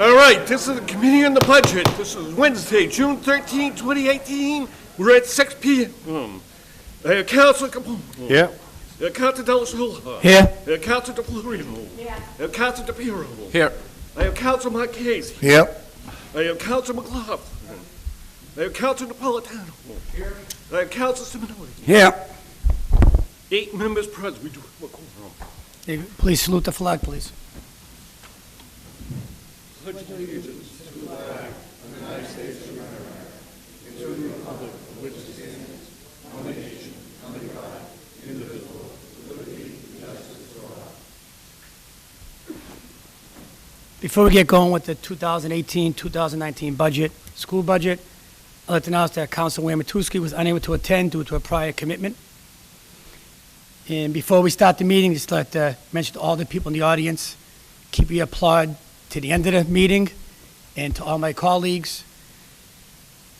All right, this is the Committee on the Budget. This is Wednesday, June 13, 2018. We're at 6 p.m. Councilor Capone. Here. Councilor Della Sola. Here. Councilor DeFlorino. Yeah. Councilor DePiero. Here. Councilor Marchese. Here. Councilor McLaughlin. Councilor Napolitano. Here. Councilor Simonelli. Here. 8 members present. We do have a quorum. Please salute the flag, please. Before we get going with the 2018-2019 budget, school budget, I'd like to announce that Councilor Matuski was unable to attend due to a prior commitment. And before we start the meeting, just like to mention to all the people in the audience, keep your applaud to the end of the meeting, and to all my colleagues,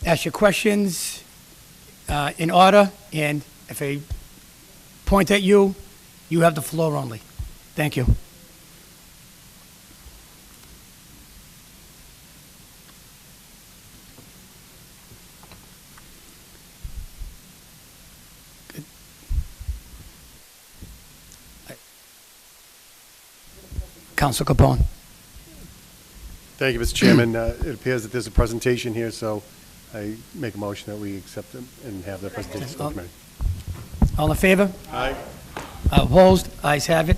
ask your questions in order, and if I point at you, you have the floor only. Thank you. Councilor Capone. Thank you, Mr. Chairman. It appears that there's a presentation here, so I make a motion that we accept it and have the presentation to the committee. All in favor? Aye. Opposed? Ayes have it.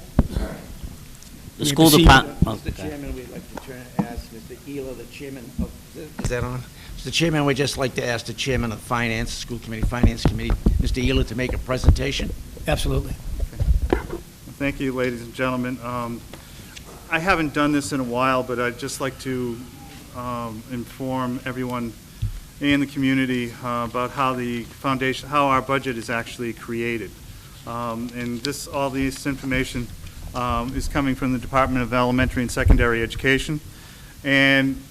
The school department. Mr. Chairman, we'd like to ask Mr. Ealer, the chairman of, is that on? Mr. Chairman, we'd just like to ask the chairman of Finance, School Committee, Finance Committee, Mr. Ealer, to make a presentation. Absolutely. Thank you, ladies and gentlemen. I haven't done this in a while, but I'd just like to inform everyone in the community about how the foundation, how our budget is actually created. And all this information is coming from the Department of Elementary and Secondary Education. And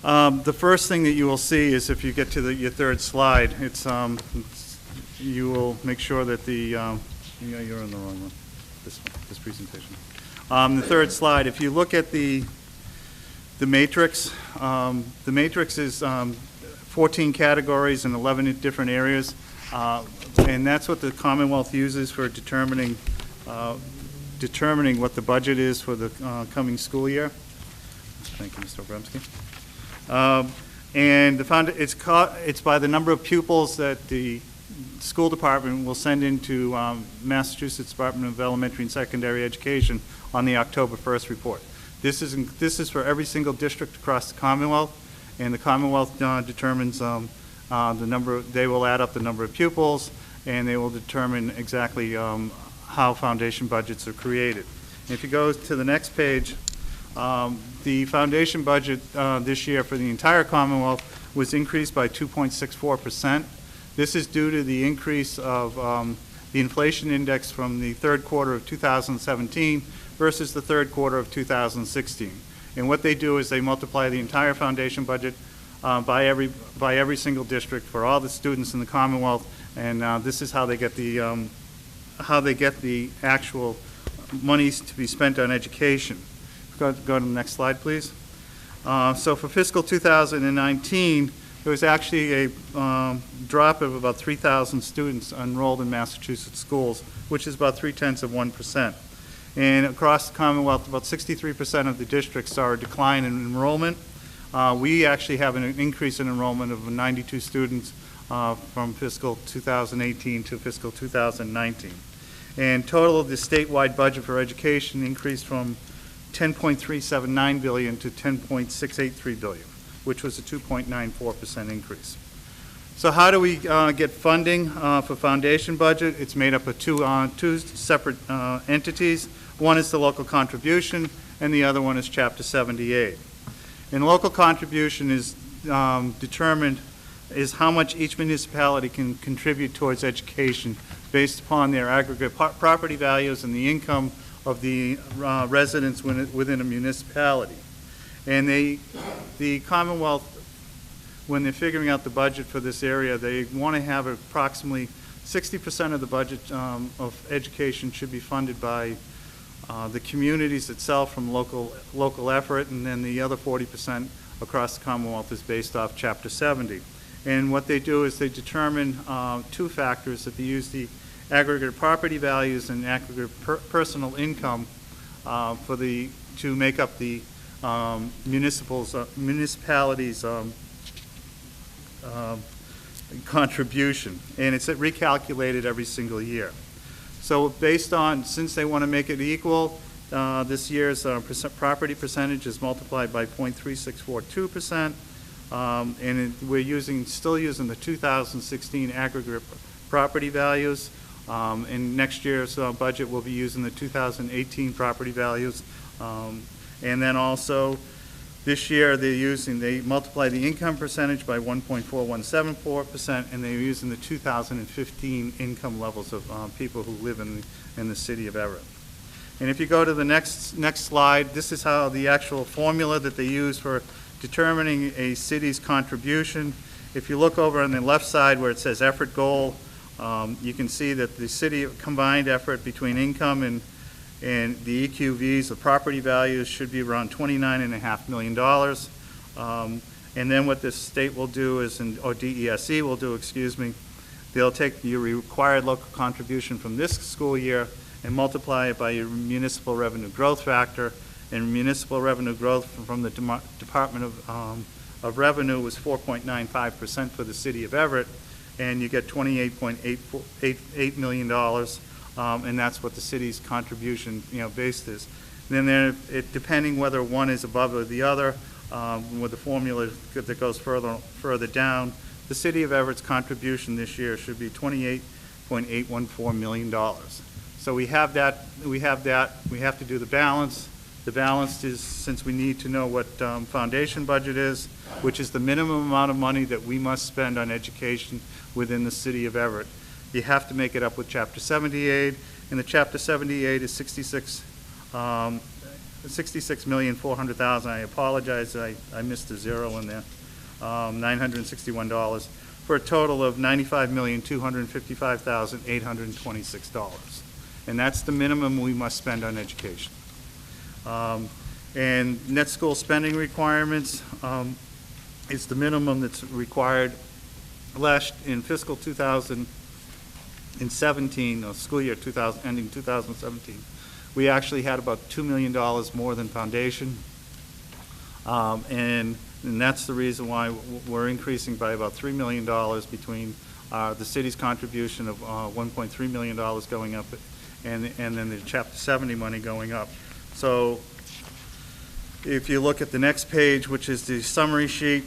the first thing that you will see is, if you get to your third slide, you will make sure that you're on the wrong one, this presentation. The third slide, if you look at the matrix is 14 categories in 11 different areas, and that's what the Commonwealth uses for determining what the budget is for the coming school year. Thank you, Mr. Obremski. And it's by the number of pupils that the school department will send into Massachusetts Department of Elementary and Secondary Education on the October 1st report. This is for every single district across the Commonwealth, and the Commonwealth determines the number. They will add up the number of pupils, and they will determine exactly how foundation budgets are created. And if you go to the next page, the foundation budget this year for the entire Commonwealth was increased by 2.64%. This is due to the increase of the inflation index from the third quarter of 2017 versus the third quarter of 2016. And what they do is they multiply the entire foundation budget by every single district for all the students in the Commonwealth, and this is how they get the actual monies to be spent on education. Go to the next slide, please. So for fiscal 2019, there was actually a drop of about 3,000 students enrolled in Massachusetts schools, which is about 0.3%. And across the Commonwealth, about 63% of the districts saw a decline in enrollment. We actually have an increase in enrollment of 92 students from fiscal 2018 to fiscal 2019. And total of the statewide budget for education increased from $10.379 billion to $10.683 billion, which was a 2.94% increase. So how do we get funding for foundation budget? It's made up of two separate entities. One is the local contribution, and the other one is Chapter 78. And local contribution is determined is how much each municipality can contribute towards education based upon their aggregate property values and the income of the residents within a municipality. And the Commonwealth, when they're figuring out the budget for this area, they want to have approximately 60% of the budget of education should be funded by the communities itself from local effort, and then the other 40% across the Commonwealth is based off Chapter 70. And what they do is they determine two factors, that they use the aggregate property values and aggregate personal income to make up the municipalities' contribution, and it's recalculated every single year. So based on, since they want to make it equal, this year's property percentage is multiplied by 0.3642%, and we're still using the 2016 aggregate property values, and next year's budget will be using the 2018 property values, and then also this year they multiply the income percentage by 1.4174%, and they're using the 2015 income levels of people who live in the city of Everett. And if you go to the next slide, this is how the actual formula that they use for determining a city's contribution. If you look over on the left side where it says effort goal, you can see that the city combined effort between income and the EQVs, the property values, should be around $29.5 million. And then what the state will do is, or DESE will do, excuse me, they'll take your required local contribution from this school year and multiply it by your municipal revenue growth factor. And municipal revenue growth from the Department of Revenue was 4.95% for the city of Everett, and you get $28.8 million. And that's what the city's contribution, based is. And then depending whether one is above or the other, with the formula that goes further down, the city of Everett's contribution this year should be $28.814 million. So we have that. We have to do the balance. The balance is, since we need to know what foundation budget is, which is the minimum amount of money that we must spend on education within the city of Everett. You have to make it up with Chapter 70 aid, and the Chapter 70 aid is $66,400,000. I apologize, I missed a zero in there. $961 for a total of $95,255,826, and that's the minimum we must spend on education. And net school spending requirements is the minimum that's required. In fiscal 2017, school year ending 2017, we actually had about $2 million more than foundation, and that's the reason why we're increasing by about $3 million between the city's contribution of $1.3 million going up, and then the Chapter 70 money going up. So if you look at the next page, which is the summary sheet,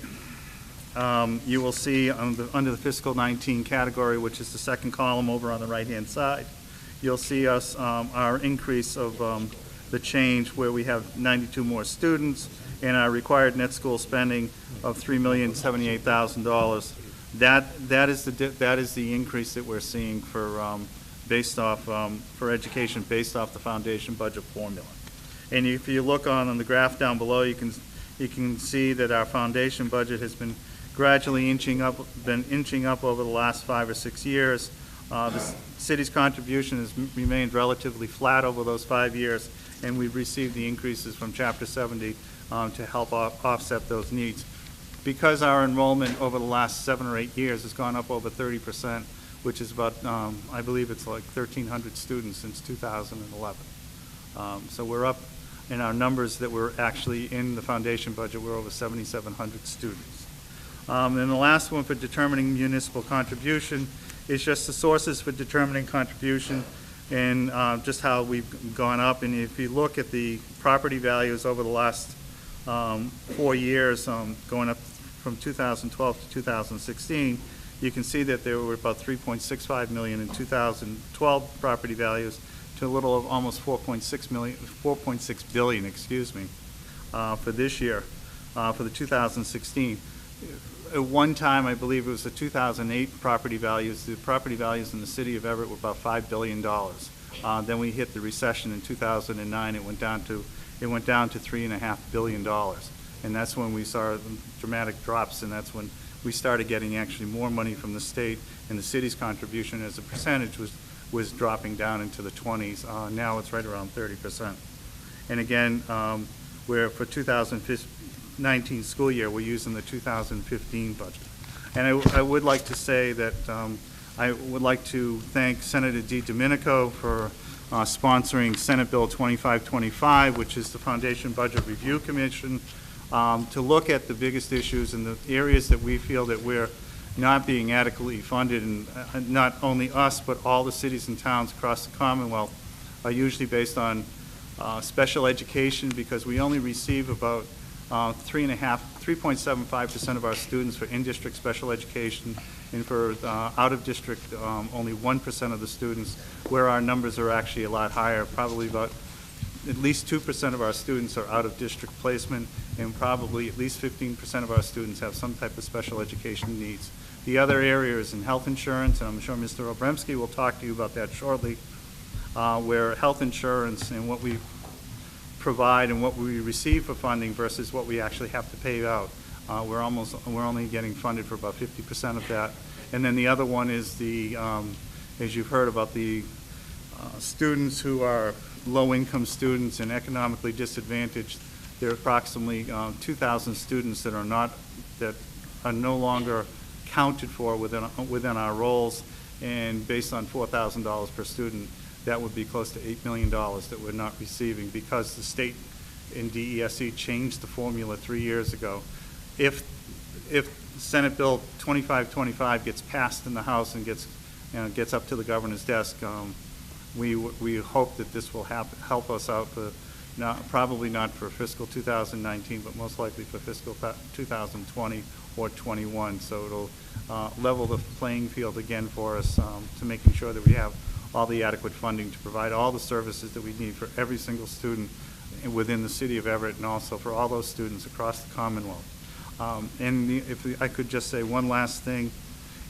you will see under the fiscal 19 category, which is the second column over on the right-hand side, you'll see our increase of the change where we have 92 more students and our required net school spending of $3,078,000. That is the increase that we're seeing for for education based off the foundation budget formula. And if you look on the graph down below, you can see that our foundation budget has been gradually inching up over the last 5 or 6 years. The city's contribution has remained relatively flat over those 5 years, and we've received the increases from Chapter 70 to help offset those needs. Because our enrollment over the last 7 or 8 years has gone up over 30%, which is about, I believe it's like 1,300 students since 2011. So we're up in our numbers that were actually in the foundation budget. We're over 7,700 students. And the last one for determining municipal contribution is just the sources for determining contribution and just how we've gone up. And if you look at the property values over the last 4 years, going up from 2012 to 2016, you can see that there were about 3.65 million in 2012 property values to a little of almost 4.6 billion, excuse me, for this year, for the 2016. At one time, I believe it was the 2008 property values. The property values in the city of Everett were about $5 billion. Then we hit the recession in 2009. It went down to $3.5 billion, and that's when we saw dramatic drops, and that's when we started getting actually more money from the state, and the city's contribution as a percentage was dropping down into the 20s. Now it's right around 30%. And again, we're for 2019 school year, we're using the 2015 budget. And I would like to say that I would like to thank Senator DiDomenico for sponsoring Senate Bill 2525, which is the Foundation Budget Review Commission, to look at the biggest issues and the areas that we feel that we're not being adequately funded, and not only us, but all the cities and towns across the Commonwealth are usually based on special education, because we only receive about 3.75% of our students for in-district special education, and for out-of-district, only 1% of the students, where our numbers are actually a lot higher. Probably about at least 2% of our students are out-of-district placement, and probably at least 15% of our students have some type of special education needs. The other area is in health insurance, and I'm sure Mr. Obremski will talk to you about that shortly, where health insurance and what we provide and what we receive for funding versus what we actually have to pay out. We're only getting funded for about 50% of that. And then the other one is the, as you've heard about the students who are low-income students and economically disadvantaged. There are approximately 2,000 students that are no longer counted for within our rolls, and based on $4,000 per student, that would be close to $8 million that we're not receiving, because the state in DESE changed the formula 3 years ago. If Senate Bill 2525 gets passed in the House and gets up to the governor's desk, we hope that this will help us out for probably not for fiscal 2019, but most likely for fiscal 2020 or 21. So it'll level the playing field again for us, to making sure that we have all the adequate funding to provide all the services that we need for every single student within the city of Everett, and also for all those students across the Commonwealth. If I could just say one last thing,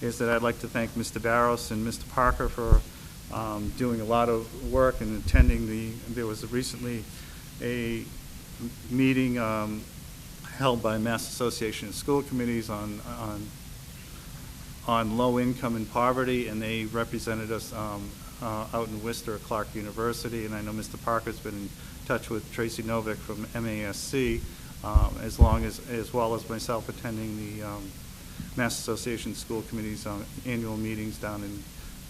is that I'd like to thank Mr. Barros and Mr. Parker for doing a lot of work and attending there was recently a meeting held by Mass Association of School Committees on low income and poverty, and they represented us out in Worcester at Clark University, and I know Mr. Parker's been in touch with Tracy Novick from MASC, as well as myself attending the Mass Association School Committee's annual meetings down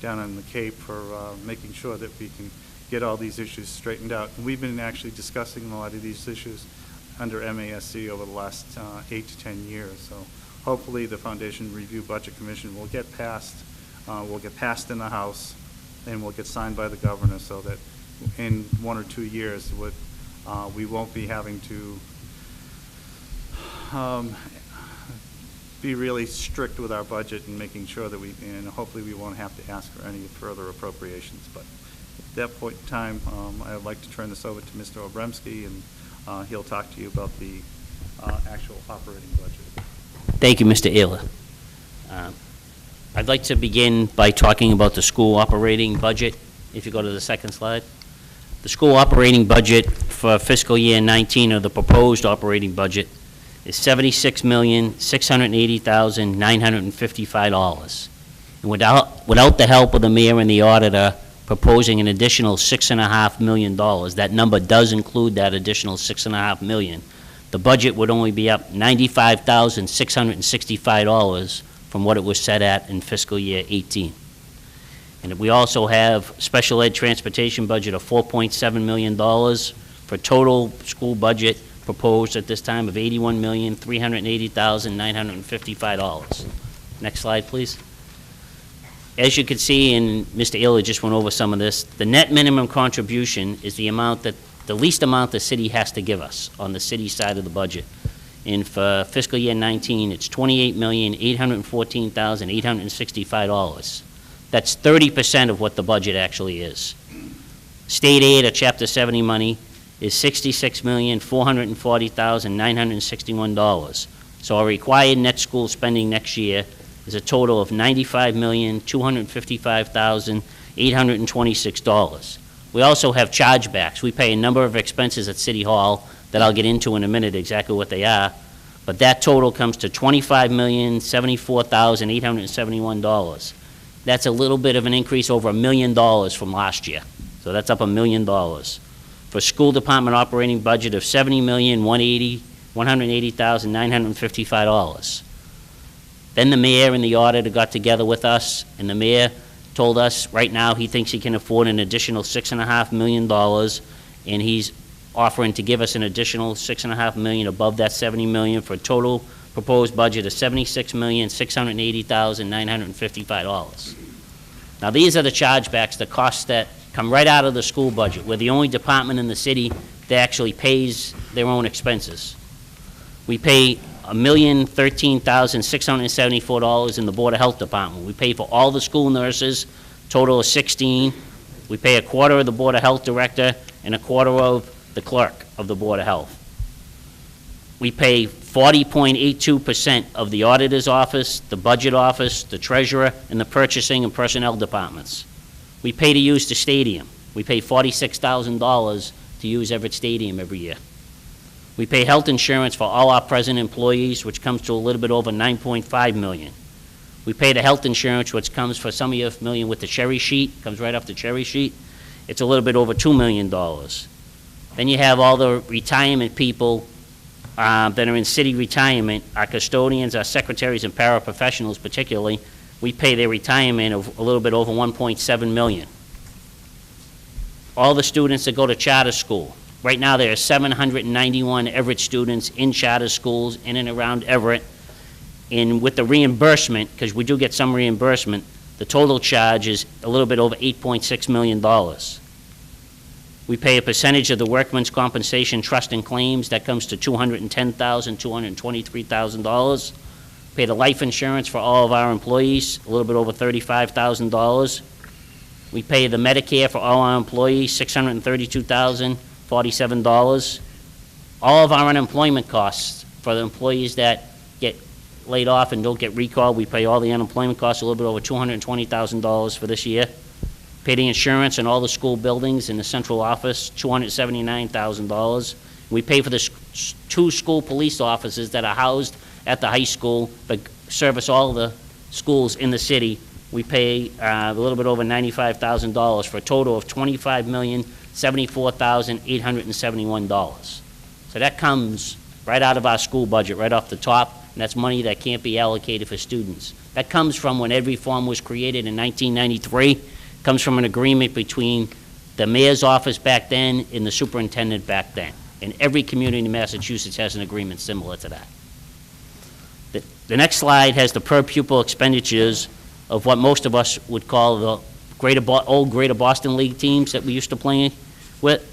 on the Cape for making sure that we can get all these issues straightened out. And we've been actually discussing a lot of these issues under MASC over the last 8 to 10 years. So hopefully the Foundation Review Budget Commission will get passed in the House, and will get signed by the governor, so that in 1 or 2 years we won't be having to be really strict with our budget and making sure that and hopefully we won't have to ask for any further appropriations. But at that point in time, I would like to turn this over to Mr. Obremski, and he'll talk to you about the actual operating budget. Thank you, Mr. Ayler. I'd like to begin by talking about the school operating budget. If you go to the second slide. The school operating budget for fiscal year 19, or the proposed operating budget, is $76,680,955. And without the help of the mayor and the auditor proposing an additional $6.5 million, that number does include that additional $6.5 million, the budget would only be up $95,665 from what it was set at in fiscal year 18. And we also have special ed transportation budget of $4.7 million for total school budget proposed at this time of $81,380,955. Next slide, please. As you can see, and Mr. Ayler just went over some of this, the net minimum contribution is the least amount the city has to give us on the city side of the budget. And for fiscal year 19, it's $28,814,865. That's 30% of what the budget actually is. State aid or Chapter 70 money is $66,440,961. So our required net school spending next year is a total of $95,255,826. We also have chargebacks. We pay a number of expenses at City Hall that I'll get into in a minute exactly what they are, but that total comes to $25,074,871. That's a little bit of an increase, over $1 million from last year. So that's up $1 million. For school department operating budget of $70,180,955. Then the mayor and the auditor got together with us, and the mayor told us right now he thinks he can afford an additional $6.5 million, and he's offering to give us an additional $6.5 million above that $70 million for a total proposed budget of $76,680,955. Now, these are the chargebacks, the costs that come right out of the school budget. We're the only department in the city that actually pays their own expenses. We pay $1,013,674 in the Board of Health Department. We pay for all the school nurses, total of 16. We pay a quarter of the Board of Health Director and a quarter of the clerk of the Board of Health. We pay 40.82% of the auditor's office, the budget office, the treasurer, and the purchasing and personnel departments. We pay to use the stadium. We pay $46,000 to use Everett Stadium every year. We pay health insurance for all our present employees, which comes to a little bit over $9.5 million. We pay the health insurance, which comes, for some of you familiar with the cherry sheet, comes right off the cherry sheet. It's a little bit over $2 million. Then you have all the retirement people that are in city retirement, our custodians, our secretaries, and paraprofessionals particularly. We pay their retirement of a little bit over $1.7 million. All the students that go to charter school. Right now, there are 791 Everett students in charter schools in and around Everett. And with the reimbursement, because we do get some reimbursement, the total charge is a little bit over $8.6 million. We pay a percentage of the workman's compensation trust and claims. That comes to $210,000, $223,000. Pay the life insurance for all of our employees, a little bit over $35,000. We pay the Medicare for all our employees, $632,047. All of our unemployment costs for the employees that get laid off and don't get recalled, we pay all the unemployment costs, a little bit over $220,000 for this year. Pay the insurance in all the school buildings in the central office, $279,000. We pay for the two school police officers that are housed at the high school, but service all the schools in the city. We pay a little bit over $95,000 for a total of $25,074,871. So that comes right out of our school budget, right off the top, and that's money that can't be allocated for students. That comes from when Ed Reform was created in 1993. Comes from an agreement between the mayor's office back then and the superintendent back then. And every community in Massachusetts has an agreement similar to that. The next slide has the per pupil expenditures of what most of us would call the old Greater Boston League teams that we used to play with.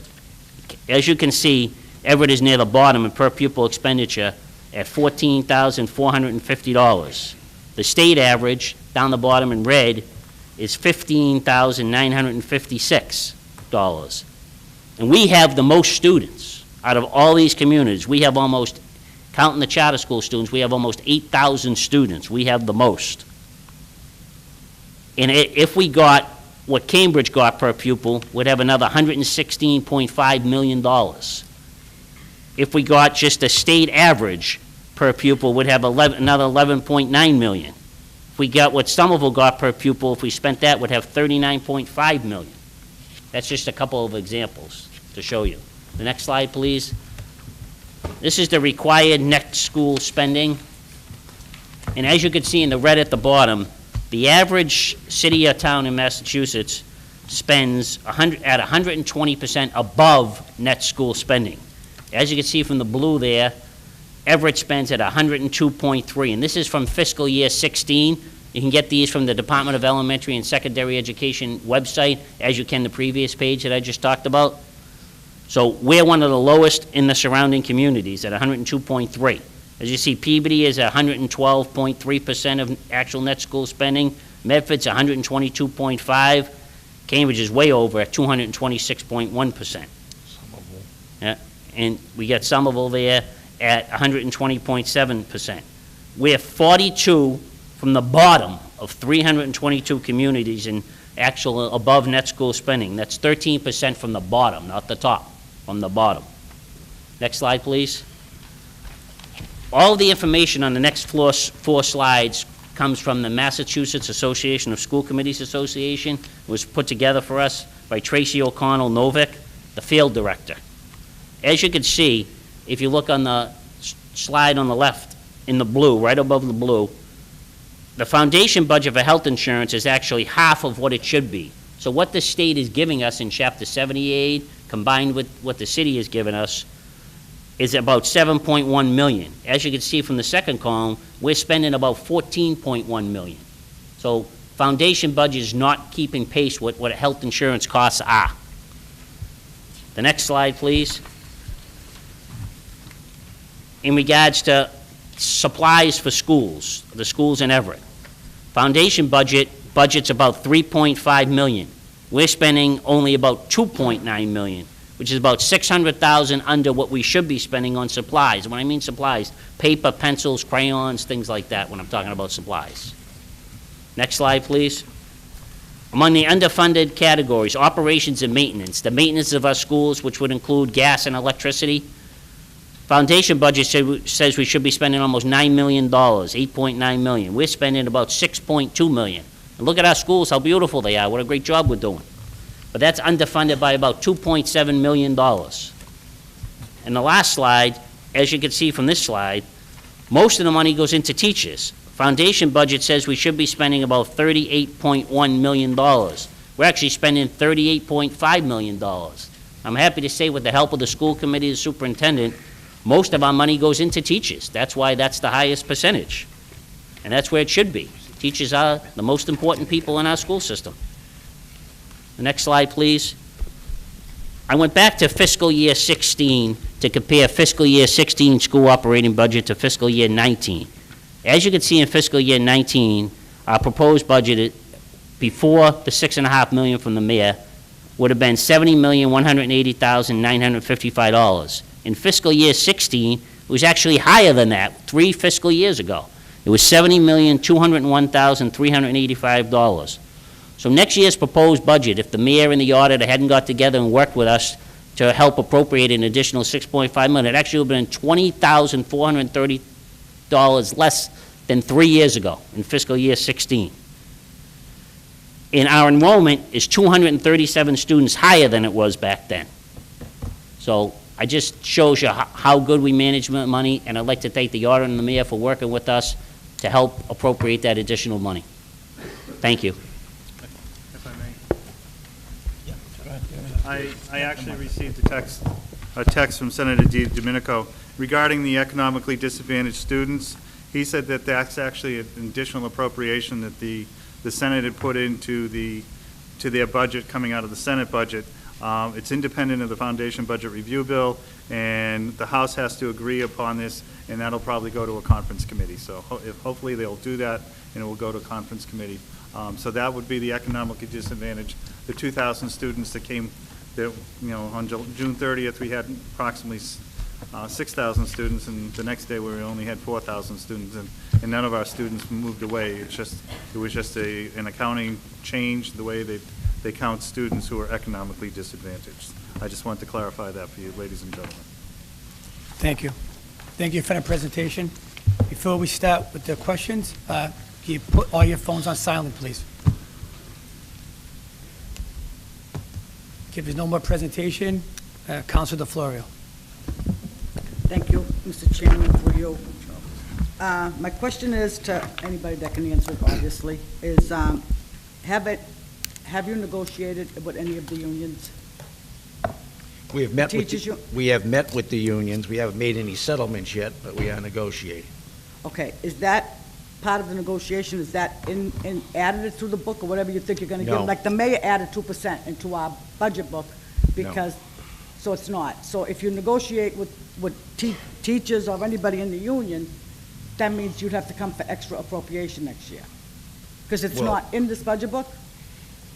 As you can see, Everett is near the bottom in per pupil expenditure at $14,450. The state average, down the bottom in red, is $15,956. And we have the most students out of all these communities. We have almost, counting the charter school students, we have almost 8,000 students. We have the most. And if we got what Cambridge got per pupil, we'd have another $116.5 million. If we got just a state average per pupil, we'd have another $11.9 million. If we got what Somerville got per pupil, if we spent that, we'd have $39.5 million. That's just a couple of examples to show you. The next slide, please. This is the required net school spending. And as you can see in the red at the bottom, the average city or town in Massachusetts spends at 120% above net school spending. As you can see from the blue there, Everett spends at 102.3, and this is from fiscal year 16. You can get these from the Department of Elementary and Secondary Education website, as you can the previous page that I just talked about. So we're one of the lowest in the surrounding communities at 102.3. As you see, Peabody is at 112.3% of actual net school spending. Medford's 122.5. Cambridge is way over at 226.1%. Yeah, and we got Somerville there at 120.7%. We're 42 from the bottom of 322 communities in actual above net school spending. That's 13% from the bottom, not the top, from the bottom. Next slide, please. All the information on the next four slides comes from the Massachusetts Association of School Committees Association. It was put together for us by Tracy O'Connell Novick, the field director. As you can see, if you look on the slide on the left, in the blue, right above the blue, the foundation budget for health insurance is actually half of what it should be. So what the state is giving us in Chapter 78, combined with what the city has given us, is about $7.1 million. As you can see from the second column, we're spending about $14.1 million. So foundation budget is not keeping pace with what health insurance costs are. The next slide, please. In regards to supplies for schools, the schools in Everett, foundation budget's about $3.5 million. We're spending only about $2.9 million, which is about $600,000 under what we should be spending on supplies. When I mean supplies, paper, pencils, crayons, things like that when I'm talking about supplies. Next slide, please. Among the underfunded categories, operations and maintenance, the maintenance of our schools, which would include gas and electricity. Foundation budget says we should be spending almost $9 million, $8.9 million. We're spending about $6.2 million. And look at our schools, how beautiful they are, what a great job we're doing. But that's underfunded by about $2.7 million. And the last slide, as you can see from this slide, most of the money goes into teachers. Foundation budget says we should be spending about $38.1 million. We're actually spending $38.5 million. I'm happy to say with the help of the school committee, the superintendent, most of our money goes into teachers. That's why that's the highest percentage. And that's where it should be. Teachers are the most important people in our school system. The next slide, please. I went back to fiscal year 16 to compare fiscal year 16 school operating budget to fiscal year 19. As you can see in fiscal year 19, our proposed budget before the $6.5 million from the mayor would have been $70,180,955. In fiscal year 16, it was actually higher than that 3 fiscal years ago. It was $70,201,385. So next year's proposed budget, if the mayor and the auditor hadn't got together and worked with us to help appropriate an additional $6.5 million, it actually would have been $20,430 less than 3 years ago in fiscal year 16. And our enrollment is 237 students higher than it was back then. So I just shows you how good we manage money, and I'd like to thank the auditor and the mayor for working with us to help appropriate that additional money. Thank you. If I may. I actually received a text from Senator Domenico regarding the economically disadvantaged students. He said that that's actually an additional appropriation that the Senate had put into their budget coming out of the Senate budget. It's independent of the foundation budget review bill, and the House has to agree upon this, and that'll probably go to a conference committee. So hopefully they'll do that, and it will go to a conference committee. So that would be the economically disadvantaged, the 2,000 students that came, that, you know, on June 30th, we had approximately 6,000 students, and the next day we only had 4,000 students, and none of our students moved away. It was just an accounting change, the way they count students who are economically disadvantaged. I just want to clarify that for you, ladies and gentlemen. Thank you. Thank you for the presentation. Before we start with the questions, can you put all your phones on silent, please? If there's no more presentation, Councilor DeFlorio. Thank you, Mr. Chairman, for you. My question is to anybody that can answer it, obviously, is have you negotiated with any of the unions? We have met with, Teachers, we have met with the unions. We haven't made any settlements yet, but we are negotiating. Okay, is that part of the negotiation? Is that added to the book or whatever you think you're gonna No. give? Like the mayor added 2% into our budget book because, so it's not. So if you negotiate with teachers or anybody in the union, that means you'd have to come for extra appropriation next year. Because it's Well- not in this budget book?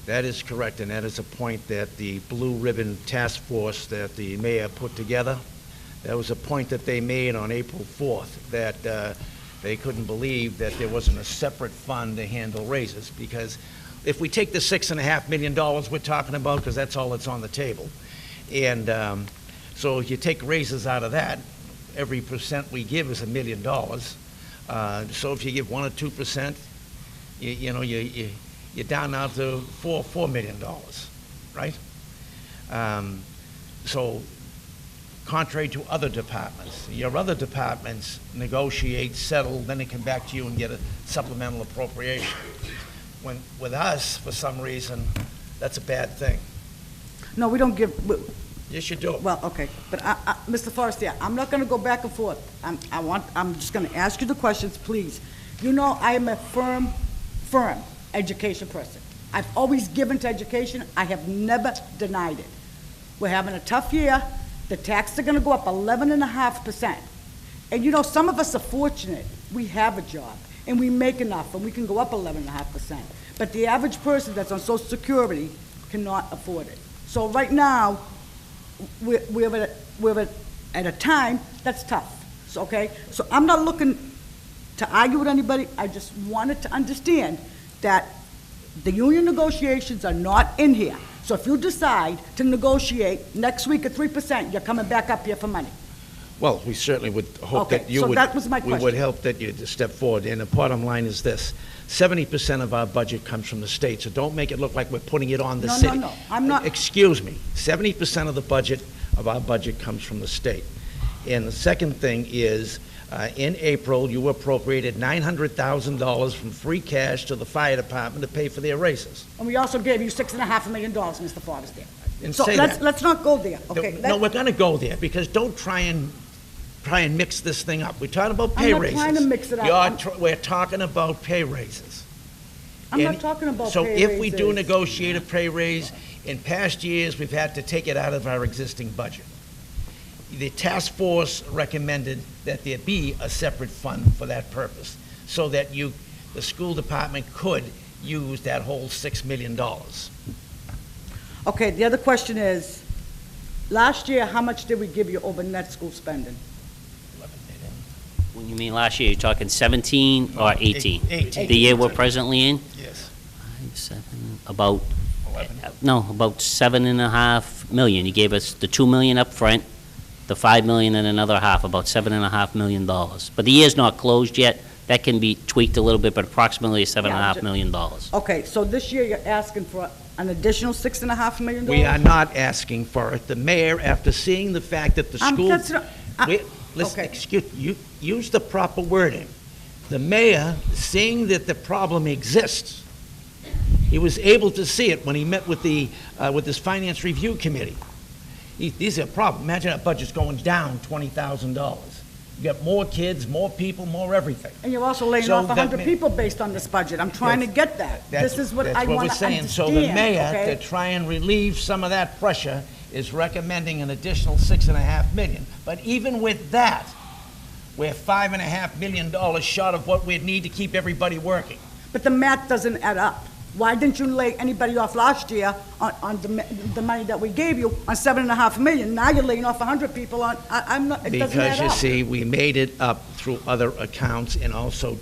That is correct, and that is a point that the Blue Ribbon Task Force that the mayor put together, that was a point that they made on April 4th, that they couldn't believe that there wasn't a separate fund to handle raises, because if we take the $6.5 million we're talking about, because that's all that's on the table, and so if you take raises out of that, every percent we give is $1 million. So if you give 1 or 2%, you're down now to $4 million, right? So contrary to other departments, your other departments negotiate, settle, then they come back to you and get a supplemental appropriation. With us, for some reason, that's a bad thing. No, we don't give, Yes, you do. well, okay, but Mr. Forestier, I'm not gonna go back and forth. I'm just gonna ask you the questions, please. You know, I am a firm education person. I've always given to education. I have never denied it. We're having a tough year. The taxes are gonna go up 11.5%. And you know, some of us are fortunate. We have a job, and we make enough, and we can go up 11.5%. But the average person that's on Social Security cannot afford it. So right now, we're at a time that's tough, so, okay? So I'm not looking to argue with anybody. I just wanted to understand that the union negotiations are not in here. So if you decide to negotiate next week at 3%, you're coming back up here for money. Well, we certainly would hope Okay, that you so would. that was my We would question. help that you step forward. And the bottom line is this: 70% of our budget comes from the state, so don't make it look like we're putting it on the No, city. no, I'm not. Excuse me. 70% of the budget of our budget comes from the state. And the second thing is, in April, you appropriated $900,000 from free cash to the fire department to pay for their raises. And we also gave you $6.5 million, Mr. Forrester. Didn't So say let's, that. let's not go there, okay? No, we're gonna go there, because don't try and mix this thing up. We're talking about pay I'm not raises. trying to mix it up. We're talking about pay raises. I'm not And talking about So pay if we do raises. negotiate a pay raise, in past years, we've had to take it out of our existing budget. The task force recommended that there be a separate fund for that purpose, so that the school department could use that whole $6 million. Okay, the other question is, last year, how much did we give you over net school spending? When you mean last year, you're talking 17 or 18? 18. The year we're presently in? Yes. About 11. about 7.5 million. You gave us the 2 million up front, the 5 million and another half, about $7.5 million. But the year's not closed yet. That can be tweaked a little bit, but approximately $7.5 million. Okay, so this year you're asking for an additional $6.5 million? We are not asking for it. The mayor, after seeing the fact that the school... that's not- Wait, listen, okay. excuse, use the proper wording. The mayor, seeing that the problem exists, he was able to see it when he met with this finance review committee. These are problems. Imagine our budget's going down $20,000. You got more kids, more people, more everything. And you're also laying So off that 100 ma- people based on this budget. I'm trying to get that. This is what I want to we're understand, saying. So the mayor, okay? to try and relieve some of that pressure, is recommending an additional $6.5 million. But even with that, we're $5.5 million short of what we'd need to keep everybody working. But the math doesn't add up. Why didn't you lay anybody off last year on the money that we gave you on $7.5 million? Now you're laying off 100 people on, I'm not, it doesn't add Because up. you see, we made it up through other accounts and also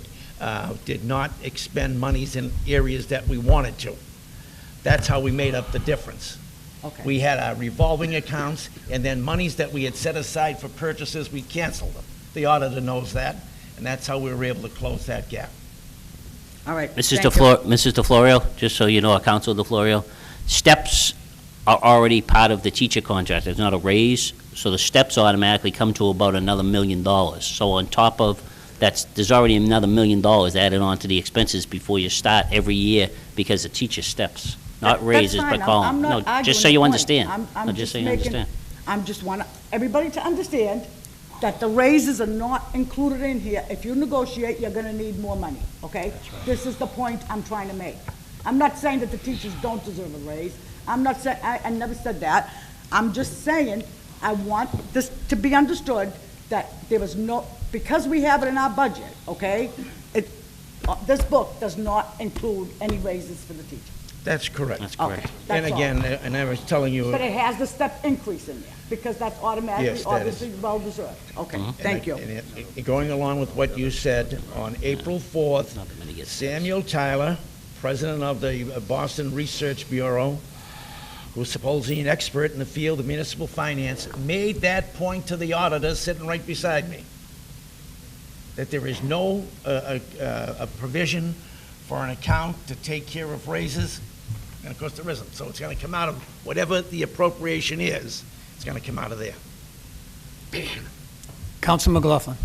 did not expend monies in areas that we wanted to. That's how we made up the difference. Okay. We had our revolving accounts, and then monies that we had set aside for purchases, we canceled them. The auditor knows that, and that's how we were able to close that gap. All right. Mrs. thank you. Mrs. DeFlorio, just so you know, Council DeFlorio, steps are already part of the teacher contract. It's not a raise, so the steps automatically come to about another $1 million. So on top of that, there's already another $1 million added on to the expenses before you start every year because of teacher steps, not That's raises, fine. but column. I'm not No, arguing just so the you point. understand. I'm No, just so you making, understand. I'm just want everybody to understand that the raises are not included in here. If you negotiate, you're gonna need more money, okay? This is the point I'm trying to make. I'm not saying that the teachers don't deserve a raise. I'm not saying, I never said that. I'm just saying, I want this to be understood that there was no, because we have it in our budget, okay? This book does not include any raises for the teachers. That's correct. That's Okay, correct. that's And all. again, and I was telling you... But it has the step increase in there, because that's automatically, Yes, that is. obviously, well-deserved. Okay, thank you. Going along with what you said, on April 4th, Not that many get steps. Samuel Tyler, president of the Boston Research Bureau, who's supposedly an expert in the field of municipal finance, made that point to the auditor sitting right beside me, that there is no a provision for an account to take care of raises, and of course there isn't. So it's going to come out of whatever the appropriation is, it's going to come out of there. Councilman McLaughlin.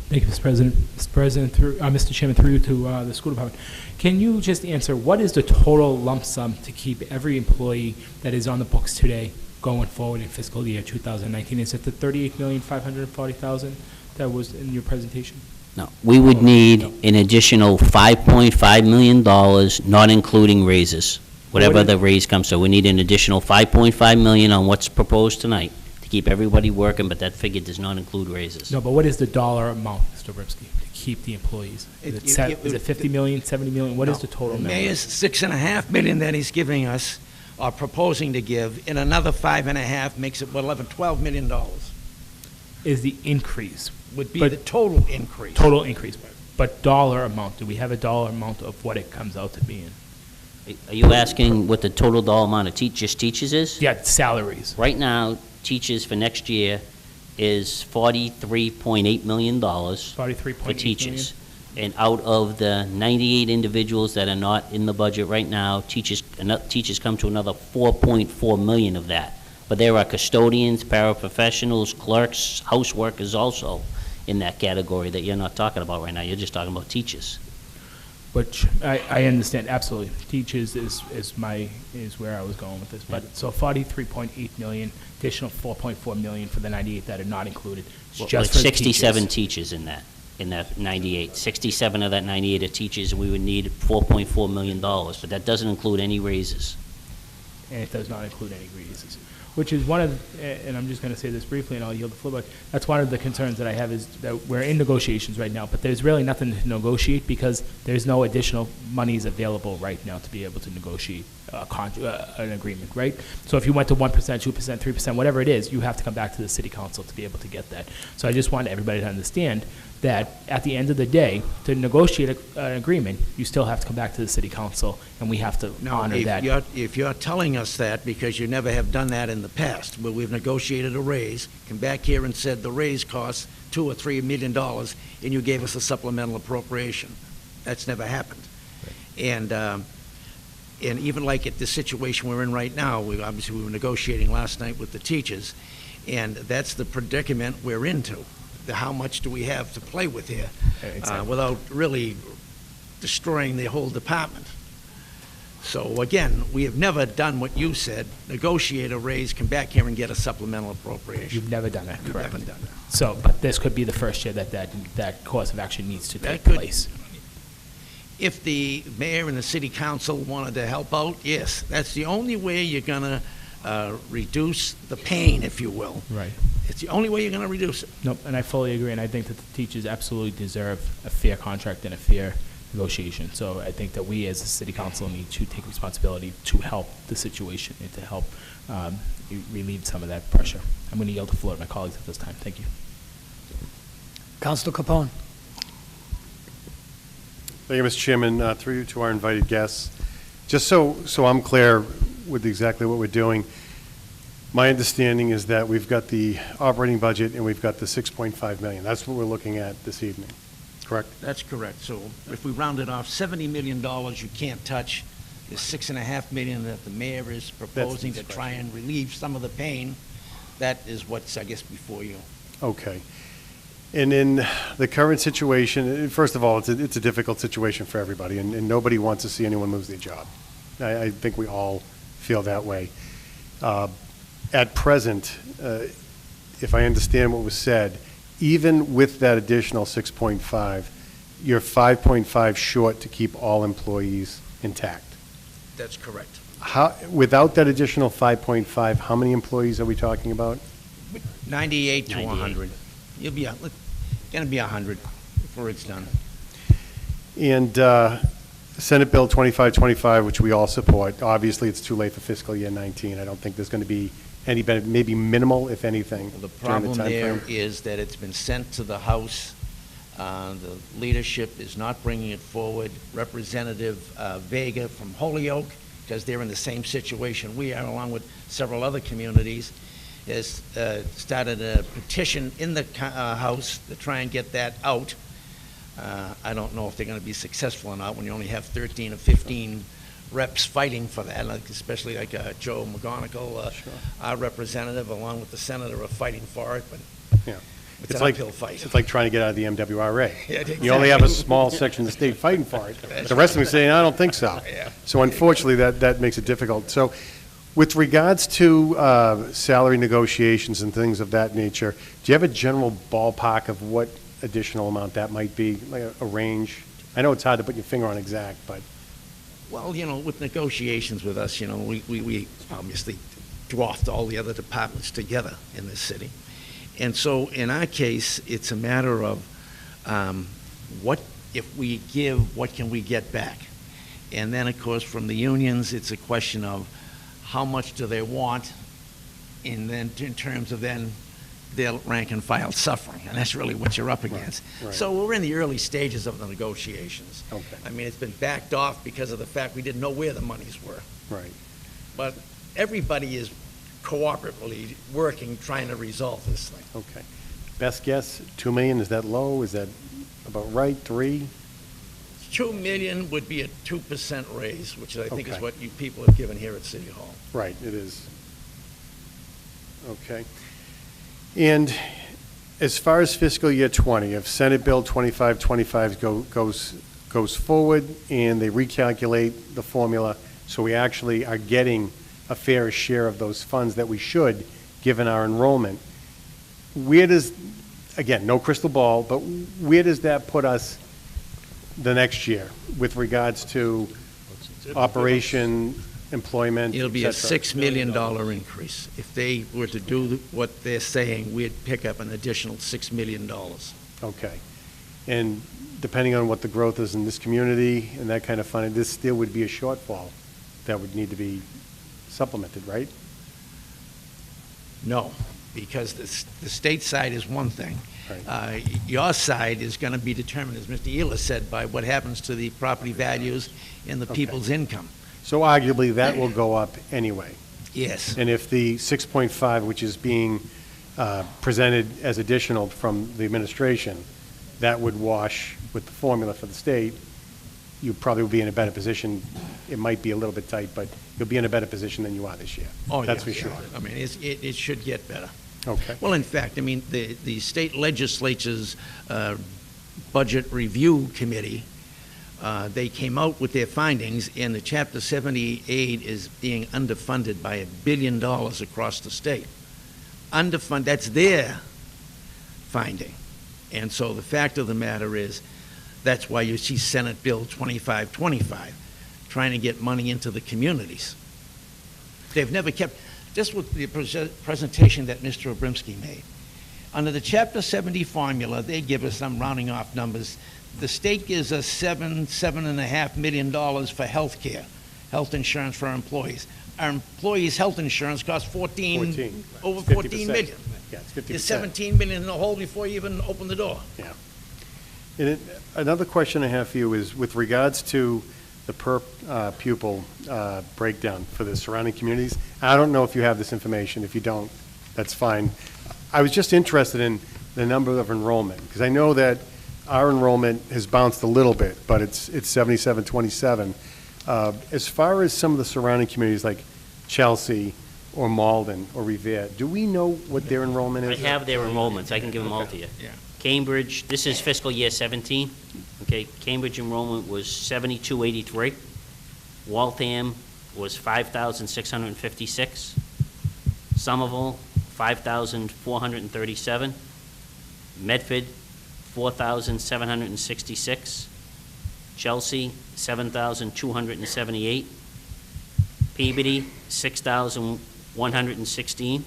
Thank you, Mr. President. Mr. Chairman, through you to the school department. Can you just answer, what is the total lump sum to keep every employee that is on the books today going forward in fiscal year 2019? Is it the $38,540,000 that was in your presentation? No, we would need an additional $5.5 million, not including raises, whatever the raise comes to. We need an additional $5.5 million on what's proposed tonight to keep everybody working, but that figure does not include raises. No, but what is the dollar amount, Mr. Ripsky, to keep the employees? Is it 50 million, 70 million? What is the total The number? mayor's $6.5 million that he's giving us, or proposing to give, and another $5.5 makes it, $12 million Is the increase, would be But- the total increase. total increase, but dollar amount, do we have a dollar amount of what it comes out to being? Are you asking what the total dollar amount of just teachers is? Yeah, salaries. Right now, teachers for next year is $43.8 million for 43.8 teachers. And out of the 98 individuals that are not in the budget right now, teachers come to another 4.4 million of that. But there are custodians, paraprofessionals, clerks, house workers also in that category that you're not talking about right now. You're just talking about teachers. Which I understand, absolutely. Teachers is where I was going with this. But, so 43.8 million, additional 4.4 million for the 98 that are not included. It's Well, just like for the 67 teachers in that 98. 67 of that 98 are teachers, and we would need $4.4 million, but that doesn't include any raises. And it does not include any raises. Which is one of, and I'm just going to say this briefly and I'll yield the floor, but that's one of the concerns that I have is that we're in negotiations right now, but there's really nothing to negotiate because there's no additional monies available right now to be able to negotiate an agreement, right? So if you went to 1%, 2%, 3%, whatever it is, you have to come back to the city council to be able to get that. So I just want everybody to understand that at the end of the day, to negotiate an agreement, you still have to come back to the city council, and we have to Now, honor that. if you're telling us that because you never have done that in the past, where we've negotiated a raise, come back here and said the raise costs $2 or $3 million, and you gave us a supplemental appropriation. That's never happened. And even like at the situation we're in right now, we were negotiating last night with the teachers, and that's the predicament we're into. How much do we have to play with here without really destroying the whole department? So again, we have never done what you said, negotiate a raise, come back here and get a supplemental appropriation. You've never done that, We've correct? never done that. So, but this could be the first year that course of action needs to That take could- place. If the mayor and the city council wanted to help out, yes, that's the only way you're gonna reduce the pain, if you will. Right. It's the only way you're gonna reduce it. Nope, and I fully agree, and I think that the teachers absolutely deserve a fair contract and a fair negotiation. So I think that we, as a city council, need to take responsibility to help the situation and to help relieve some of that pressure. I'm going to yield the floor to my colleagues at this time. Thank you. Councilor Capone. Thank you, Mr. Chairman. Through you to our invited guests. Just so I'm clear with exactly what we're doing, my understanding is that we've got the operating budget and we've got the $6.5 million. That's what we're looking at this evening, correct? That's correct. So if we round it off, $70 million you can't touch. There's $6.5 million that the mayor is proposing to try and relieve some of the pain. That is what's, I guess, before you. Okay. And in the current situation, first of all, it's a difficult situation for everybody, and nobody wants to see anyone lose their job. I think we all feel that way. At present, if I understand what was said, even with that additional 6.5, you're 5.5 short to keep all employees intact. That's correct. Without that additional 5.5, how many employees are we talking about? 98 to 98. 100. You'll be, gonna be 100 before it's done. And Senate Bill 2525, which we all support, obviously it's too late for fiscal year 19. I don't think there's going to be any benefit, maybe minimal, if anything, The during the problem time there frame. is that it's been sent to the House. The leadership is not bringing it forward. Representative Vega from Holyoke, because they're in the same situation we are, along with several other communities, has started a petition in the House to try and get that out. I don't know if they're going to be successful or not when you only have 13 or 15 reps fighting for that, like, especially like Joe McGonigal, our representative, along with the senator, are fighting for it, but Yeah. it's an uphill fight. It's like trying to get out of the MWRA. Yeah, You only have a small section of the state fighting for it. The rest of them saying, I don't think so. Yeah. So unfortunately, that makes it difficult. So with regards to salary negotiations and things of that nature, do you have a general ballpark of what additional amount that might be, like a range? I know it's hard to put your finger on exact, but, Well, with negotiations with us, we obviously dwarfed all the other departments together in this city. And so in our case, it's a matter of what, if we give, what can we get back? And then, of course, from the unions, it's a question of how much do they want, and then in terms of then their rank and file suffering, and that's really what you're up against. right. So we're in the early stages of the negotiations. Okay. I mean, it's been backed off because of the fact we didn't know where the monies were. right. But everybody is cooperatively working, trying to resolve this thing. Okay. Best guess, 2 million, is that low? Is that about right, 3? 2 million would be a 2% raise, which I think is Okay. what you people have given here at City Hall. Right, it is. Okay. And as far as fiscal year 20, if Senate Bill 2525 goes forward and they recalculate the formula, so we actually are getting a fair share of those funds that we should, given our enrollment, where does, again, no crystal ball, but where does that put us the next year with regards to operation, employment, It'll be a et cetera? $6 million increase. If they were to do what they're saying, we'd pick up an additional $6 million. Okay. And depending on what the growth is in this community and that kind of funding, this still would be a shortfall that would need to be supplemented, right? No, because the state side is one thing. Right. Your side is going to be determined, as Mr. Ealer said, by what happens to the property values and the Okay. people's income. So arguably, that will go up anyway. Yes. And if the 6.5, which is being presented as additional from the administration, that would wash with the formula for the state, you probably will be in a better position. It might be a little bit tight, but you'll be in a better position than you are this year. Oh, That's yeah, for sure. yeah. I mean, it should get better. Okay. Well, in fact, I mean, the state legislature's Budget Review Committee, they came out with their findings, and the Chapter 78 is being underfunded by $1 billion across the state. Underfunded, that's their finding. And so the fact of the matter is, that's why you see Senate Bill 2525, trying to get money into the communities. They've never kept, just with the presentation that Mr. Obrimsky made. Under the Chapter 70 formula, they give us some rounding off numbers. The state gives us $7.5 million for health care, health insurance for our employees. Our employees' health insurance costs 14, over 50%. 14 million. Yeah, it's 50%. There's 17 million in the hole before you even open the door. Yeah. And another question I have for you is with regards to the per pupil breakdown for the surrounding communities. I don't know if you have this information. If you don't, that's fine. I was just interested in the number of enrollment, because I know that our enrollment has bounced a little bit, but it's 77-27. As far as some of the surrounding communities like Chelsea or Malden or Revere, do we know what their enrollment I is? have their enrollments, I can give them all to you. Yeah. Cambridge, this is fiscal year 17, okay, Cambridge enrollment was 7,283. Waltham was 5,656. Somerville, 5,437. Medford, 4,766. Chelsea, 7,278. Peabody, 6,116.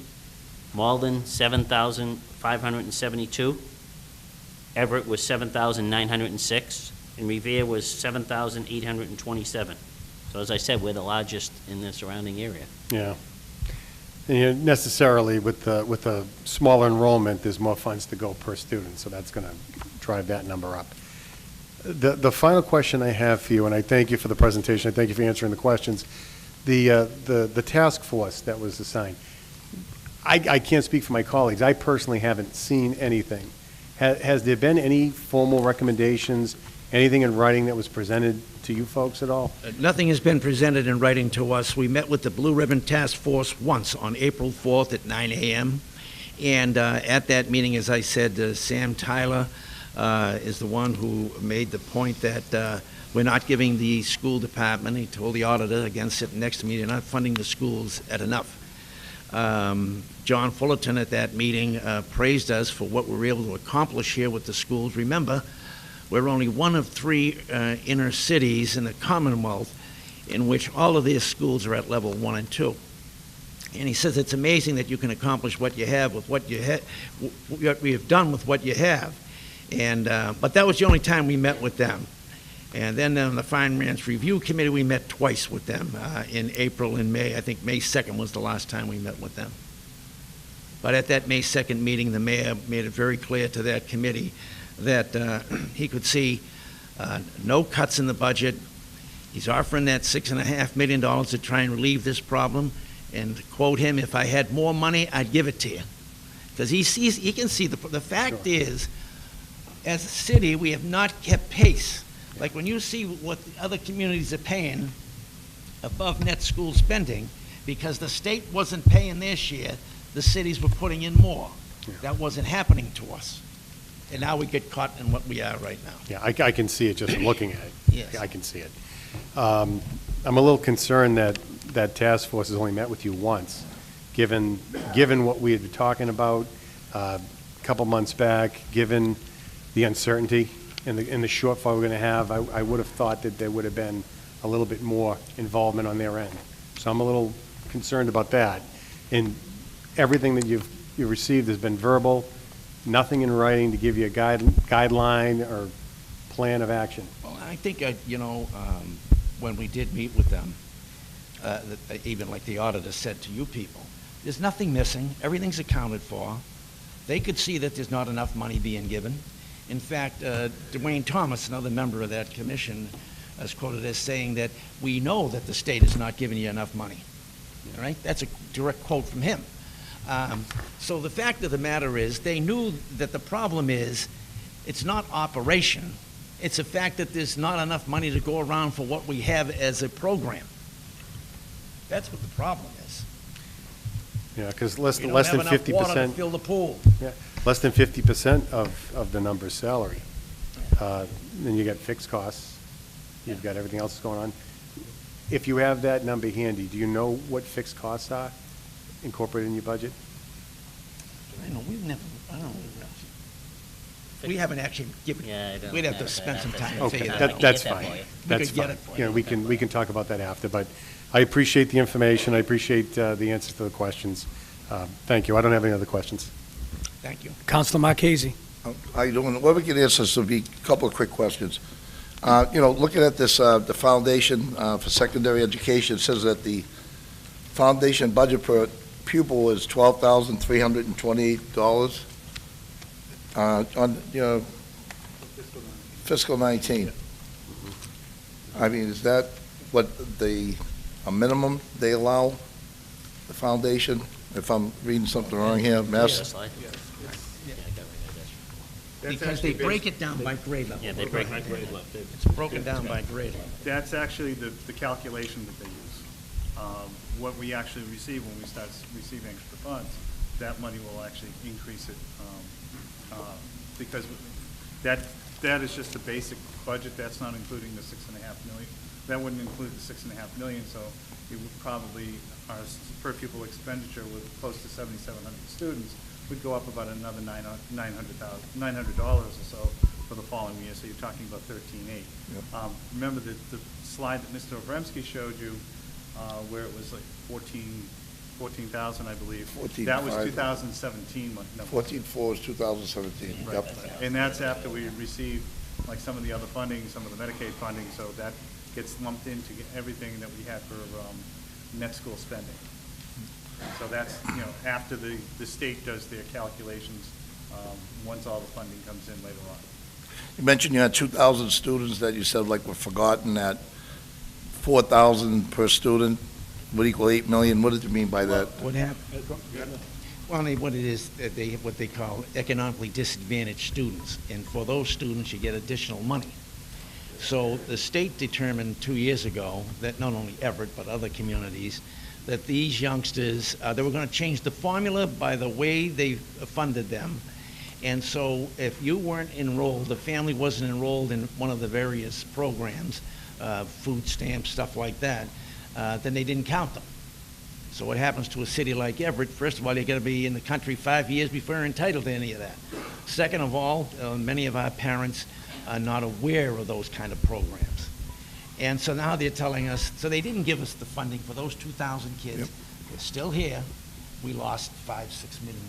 Malden, 7,572. Everett was 7,906, and Revere was 7,827. So as I said, we're the largest in the surrounding area. Yeah. And necessarily, with a smaller enrollment, there's more funds to go per student, so that's going to drive that number up. The final question I have for you, and I thank you for the presentation, I thank you for answering the questions. The task force that was assigned, I can't speak for my colleagues. I personally haven't seen anything. Has there been any formal recommendations, anything in writing that was presented to you folks at all? Nothing has been presented in writing to us. We met with the Blue Ribbon Task Force once on April 4th at 9 a.m. And at that meeting, as I said, Sam Tyler is the one who made the point that we're not giving the school department, he told the auditor, again sitting next to me, they're not funding the schools at enough. John Fullerton at that meeting praised us for what we were able to accomplish here with the schools. Remember, we're only one of 3 inner cities in the Commonwealth in which all of these schools are at level 1 and 2. And he says it's amazing that you can accomplish what you have with what you what we have done with what you have. And but that was the only time we met with them. And then on the Finance Review Committee, we met twice with them in April and May. I think May 2nd was the last time we met with them. But at that May 2nd meeting, the mayor made it very clear to that committee that he could see no cuts in the budget. He's offering that $6.5 million to try and relieve this problem. And to quote him, if I had more money, I'd give it to you. Because he can see the fact is, as a city, we have not kept pace. Like when you see what the other communities are paying above net school spending, because the state wasn't paying their share, the cities were putting in more. Yeah. That wasn't happening to us. And now we get caught in what we are right now. Yeah, I can see it just from looking at it. Yes. I can see it. I'm a little concerned that that task force has only met with you once, given what we had been talking about a couple months back, given the uncertainty and the shortfall we're going to have. I would have thought that there would have been a little bit more involvement on their end. So I'm a little concerned about that. And everything that you've received has been verbal, nothing in writing to give you a guideline or plan of action. Well, I think, when we did meet with them, even like the auditor said to you people, there's nothing missing, everything's accounted for. They could see that there's not enough money being given. In fact, Dwayne Thomas, another member of that commission, is quoted as saying that we know that the state is not giving you enough money. All right? That's a direct quote from him. So the fact of the matter is, they knew that the problem is, it's not operation. It's a fact that there's not enough money to go around for what we have as a program. That's what the problem is. Yeah, because less than We don't have 50%. enough water to fill the pool. Yeah, less than 50% of the number's salary. Then you got fixed costs. You've got everything else going on. If you have that number handy, do you know what fixed costs are incorporated in your budget? I know, we haven't actually given, Yeah, I don't we'd have to have spend that. some time to Okay, figure I that can out. that's get that fine. for you. That's could get fine. it for You know, we can talk about that after, but I appreciate the information. I appreciate the answers to the questions. Thank you. I don't have any other questions. Thank you. Councilor Marchese. How you doing? What we can answer will be a couple of quick questions. Looking at this, the foundation for secondary education, it says that the foundation budget per pupil is $12,328 on fiscal 19. I mean, is that what a minimum they allow the foundation? If I'm reading something wrong here, Mass. Slide. Because they break it down by grade level. Yeah, they break it. It's broken down by grade level. That's actually the calculation that they use. What we actually receive when we start receiving extra funds, that money will actually increase it, because that is just a basic budget. That's not including the $6.5 million. That wouldn't include the $6.5 million, so it would probably, our per pupil expenditure with close to 7,700 students would go up about another $900 or so for the following year, so you're talking about 13.8. Remember the slide that Mr. Obremski showed you, where it was like 14,000, I believe. 14,500. That was 2017 number. 14.4 is 2017. Right. Yep. And that's after we received, like, some of the other funding, some of the Medicaid funding, so that gets lumped into everything that we had for net school spending. So that's, after the state does their calculations, once all the funding comes in later on. You mentioned you had 2,000 students that you said like were forgotten, that 4,000 per student would equal 8 million. What did you mean by that? What happened? Well, what it is, what they call economically disadvantaged students. And for those students, you get additional money. So the state determined 2 years ago that not only Everett, but other communities, that these youngsters, they were going to change the formula by the way they funded them. And so if you weren't enrolled, the family wasn't enrolled in one of the various programs, food stamps, stuff like that, then they didn't count them. So what happens to a city like Everett, first of all, you're going to be in the country 5 years before you're entitled to any of that. Second of all, many of our parents are not aware of those kind of programs. And so now they're telling us, so they didn't give us the funding for those 2,000 kids. Yep. They're still here. We lost $5-6 million.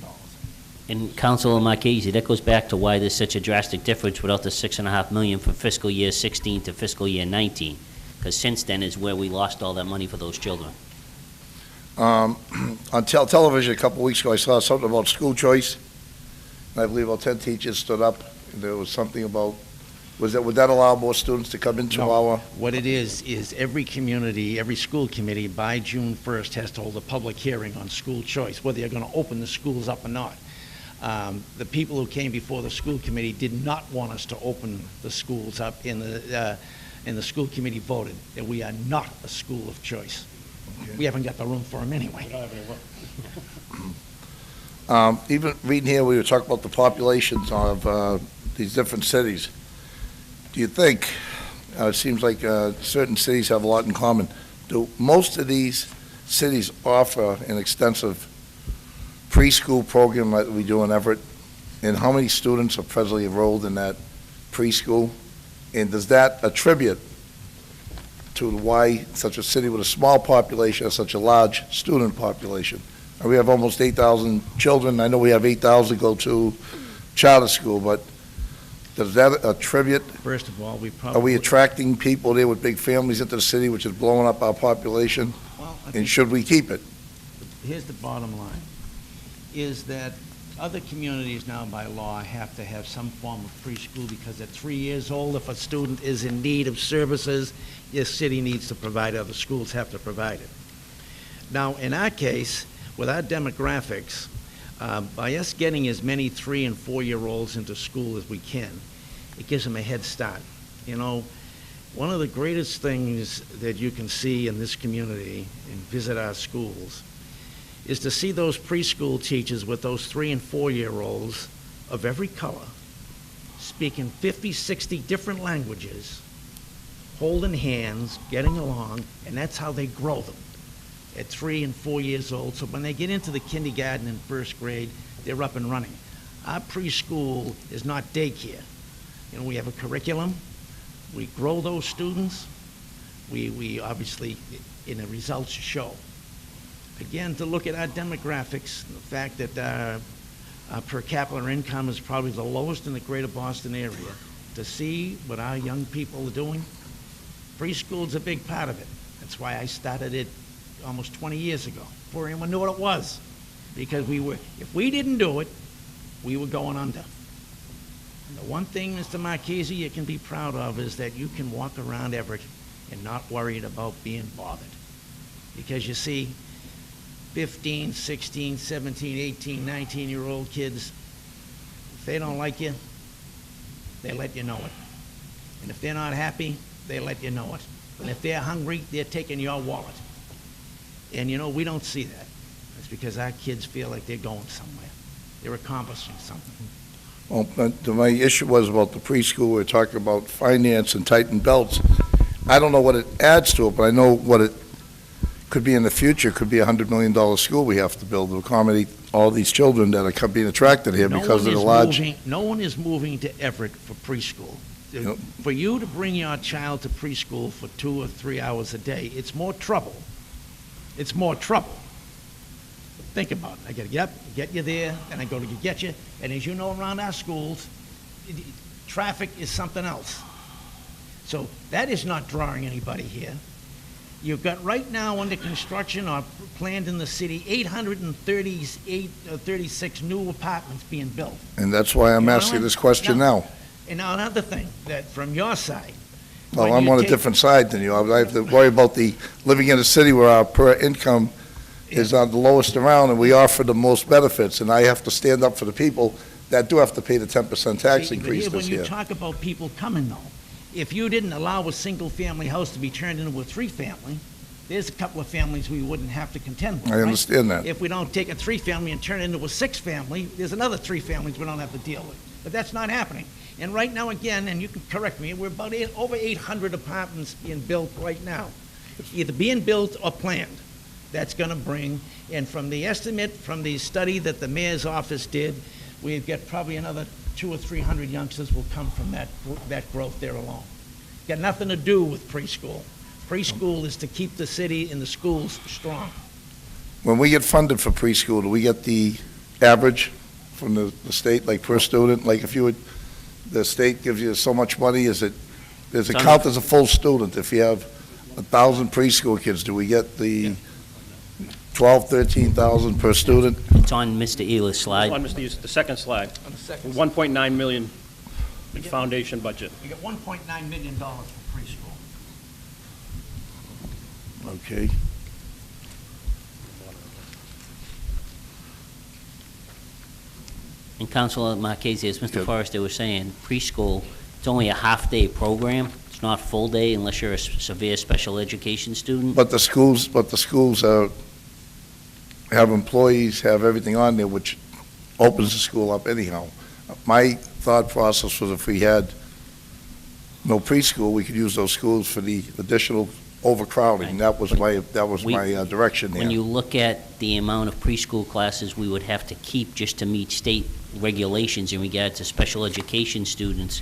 And Councilor Marchese, that goes back to why there's such a drastic difference without the $6.5 million from fiscal year 16 to fiscal year 19, because since then is where we lost all that money for those children. On television a couple weeks ago, I saw something about school choice. And I believe about 10 teachers stood up, and there was something about, would that allow more students to come into No. our? What it is every community, every school committee by June 1st has to hold a public hearing on school choice, whether you're going to open the schools up or not. The people who came before the school committee did not want us to open the schools up, and the school committee voted that we are not a school of choice. Okay. We haven't got the room for them anyway. Even reading here, we were talking about the populations of these different cities. Do you think, it seems like certain cities have a lot in common, do most of these cities offer an extensive preschool program like we do in Everett? And how many students are presently enrolled in that preschool? And does that attribute to why such a city with a small population has such a large student population? And we have almost 8,000 children. I know we have 8,000 go to charter school, but does that attribute, First of all, we are probably... we attracting people there with big families into the city, which is blowing up our population? Well, I And think should we keep it? here's the bottom line, is that other communities now by law have to have some form of preschool because at 3 years old, if a student is in need of services, your city needs to provide it, or the schools have to provide it. Now, in our case, with our demographics, by us getting as many 3- and 4-year-olds into school as we can, it gives them a head start. You know, one of the greatest things that you can see in this community and visit our schools is to see those preschool teachers with those 3- and 4-year-olds of every color, speaking 50, 60 different languages, holding hands, getting along, and that's how they grow them at 3 and 4 years old. So when they get into the kindergarten and first grade, they're up and running. Our preschool is not daycare. You know, we have a curriculum. We grow those students. We obviously, in the results show. Again, to look at our demographics, the fact that our per capita income is probably the lowest in the greater Boston area, to see what our young people are doing, preschool is a big part of it. That's why I started it almost 20 years ago, before anyone knew what it was. Because if we didn't do it, we were going under. And the one thing, Mr. Marchese, you can be proud of is that you can walk around Everett and not worried about being bothered. Because you see, 15, 16, 17, 18, 19-year-old kids, if they don't like you, they let you know it. And if they're not happy, they let you know it. And if they're hungry, they're taking your wallet. And you know, we don't see that. It's because our kids feel like they're going somewhere. They're accomplishing something. Well, my issue was about the preschool. We were talking about finance and tighten belts. I don't know what it adds to it, but I know what it could be in the future. It could be a $100 million school we have to build to accommodate all these children that are being attracted here because of the large... No one is moving to Everett for preschool. Yep. For you to bring your child to preschool for 2 or 3 hours a day, it's more trouble. It's more trouble. Think about it. I got to get up, get you there, and I go to get you. And as you know, around our schools, traffic is something else. So that is not drawing anybody here. You've got right now under construction or planned in the city 836 new apartments being built. And that's why I'm asking this question now. And now another thing, that from your side. Well, when I'm you on a take- different side than you. I have to worry about the living in a city where our per income is on the lowest around, and we offer the most benefits, and I have to stand up for the people that do have to pay the 10% tax See, but increase here, this when you year. talk about people coming though, if you didn't allow a single-family house to be turned into a three-family, there's a couple of families we wouldn't have to contend with, I right? understand that. If we don't take a three-family and turn it into a six-family, there's another three families we don't have to deal with. But that's not happening. And right now, again, and you can correct me, we're about over 800 apartments being built right now, either being built or planned. That's going to bring, and from the estimate, from the study that the mayor's office did, we've got probably another 200 or 300 youngsters will come from that growth there alone. Got nothing to do with preschool. Preschool is to keep the city and the schools strong. When we get funded for preschool, do we get the average from the state, like per student? Like if you would, the state gives you so much money, does it count as a full student? If you have 1,000 preschool kids, do we get the 12, 13,000 per student? It's on Mr. Ehla's slide. On the second slide, On the second, 1.9 million in foundation budget. we got $1.9 million for preschool. Okay. And Councilor Marchese, as Mr. Good. Forrester was saying, preschool, it's only a half-day program. It's not full day unless you're a severe special education student. But the schools have employees, have everything on there, which opens the school up anyhow. My thought process was if we had no preschool, we could use those schools for the additional overcrowding. That was my direction there. When you look at the amount of preschool classes we would have to keep just to meet state regulations in regard to special education students,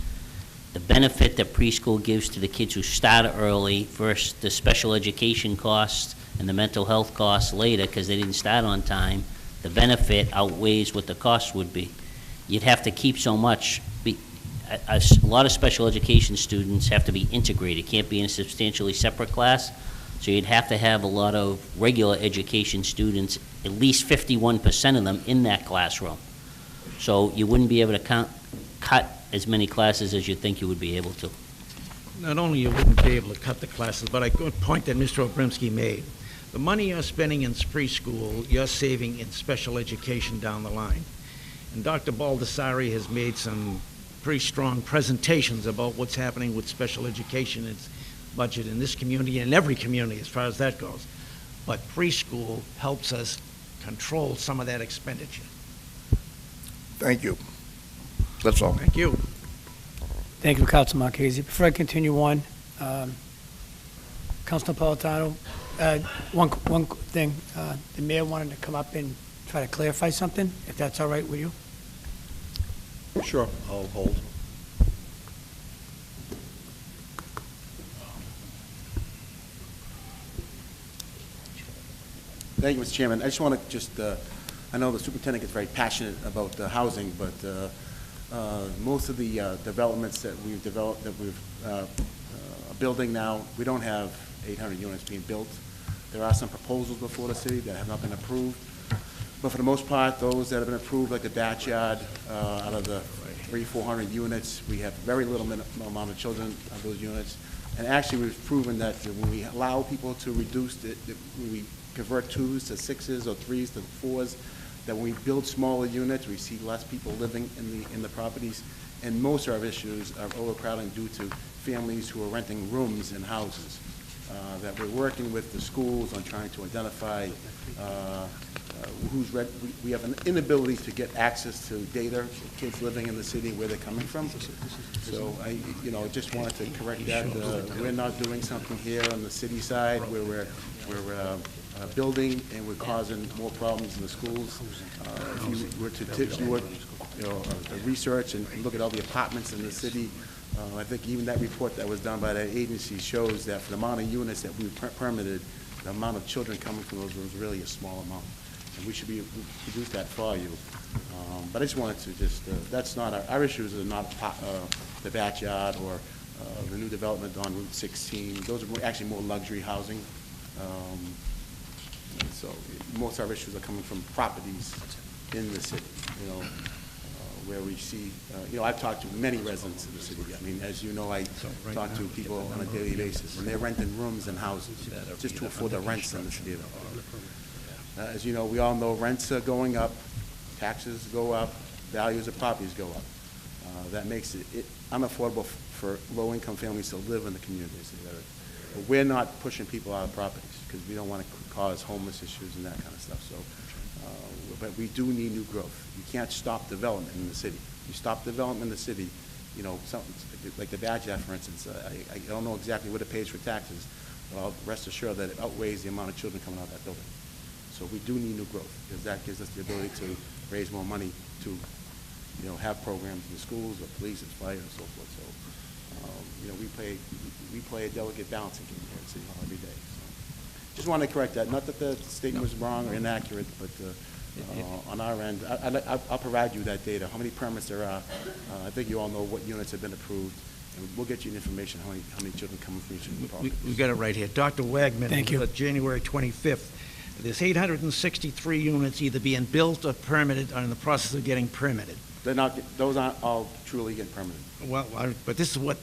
the benefit that preschool gives to the kids who start early versus the special education costs and the mental health costs later because they didn't start on time, the benefit outweighs what the cost would be. You'd have to keep so much. A lot of special education students have to be integrated, can't be in a substantially separate class, so you'd have to have a lot of regular education students, at least 51% of them in that classroom. So you wouldn't be able to cut as many classes as you think you would be able to. Not only you wouldn't be able to cut the classes, but a good point that Mr. Obrimsky made. The money you're spending in preschool, you're saving in special education down the line. And Dr. Baldessari has made some pretty strong presentations about what's happening with special education and its budget in this community and in every community as far as that goes. But preschool helps us control some of that expenditure. Thank you. That's all. Thank you. Thank you, Councilor Marchese. Before I continue on, Councilor Napolitano, one thing, the mayor wanted to come up and try to clarify something, if that's all right with you? Sure, I'll hold. Thank you, Mr. Chairman. I just want to I know the superintendent gets very passionate about housing, but most of the developments that we've developed, that we're building now, we don't have 800 units being built. There are some proposals before the city that have not been approved. But for the most part, those that have been approved, like the backyard, out of the 300-400 units, we have very little amount of children of those units. And actually, we've proven that when we allow people to reduce, when we convert 2s to 6s or 3s to 4s, that when we build smaller units, we see less people living in the properties. And most of our issues are overcrowding due to families who are renting rooms in houses. That we're working with the schools on trying to identify we have an inability to get access to data, kids living in the city, where they're coming from. So I just wanted to correct that. We're not doing something here on the city side where we're building and we're causing more problems in the schools. If you were to do a research and look at all the apartments in the city, I think even that report that was done by that agency shows that for the amount of units that we permitted, the amount of children coming from those rooms is really a small amount. And we should produce that for you. But I just wanted to that's not, our issues are not the backyard or the new development on Route 16. Those are actually more luxury housing. So most of our issues are coming from properties in the city, where we see, I've talked to many residents of the city. I mean, as you know, I talk to people on a daily basis, and they're renting rooms and houses just to afford the rents in the city. As you know, we all know rents are going up, taxes go up, values of properties go up. That makes it unaffordable for low-income families to live in the communities. But we're not pushing people out of properties because we don't want to cause homeless issues and that kind of stuff. So, but we do need new growth. You can't stop development in the city. You stop development in the city, you know, something like the Badge Act, for instance. I don't know exactly what it pays for taxes, but I'll rest assured that it outweighs the amount of children coming out of that building. So we do need new growth because that gives us the ability to raise more money to, you know, have programs in the schools or police and fire and so forth. So, you know, we play a delicate balancing game here at City Hall every day. So, just wanted to correct that. Not that the statement was wrong or inaccurate, but on our end, I'll provide you that data. How many permits there are? I think you all know what units have been approved, and we'll get you information how many children come from each of the properties. We got it right here. Dr. Wagman. Thank you. January 25th. There's 863 units either being built or permitted or in the process of getting permitted. They're not, those aren't all truly getting permitted. Well, but this is what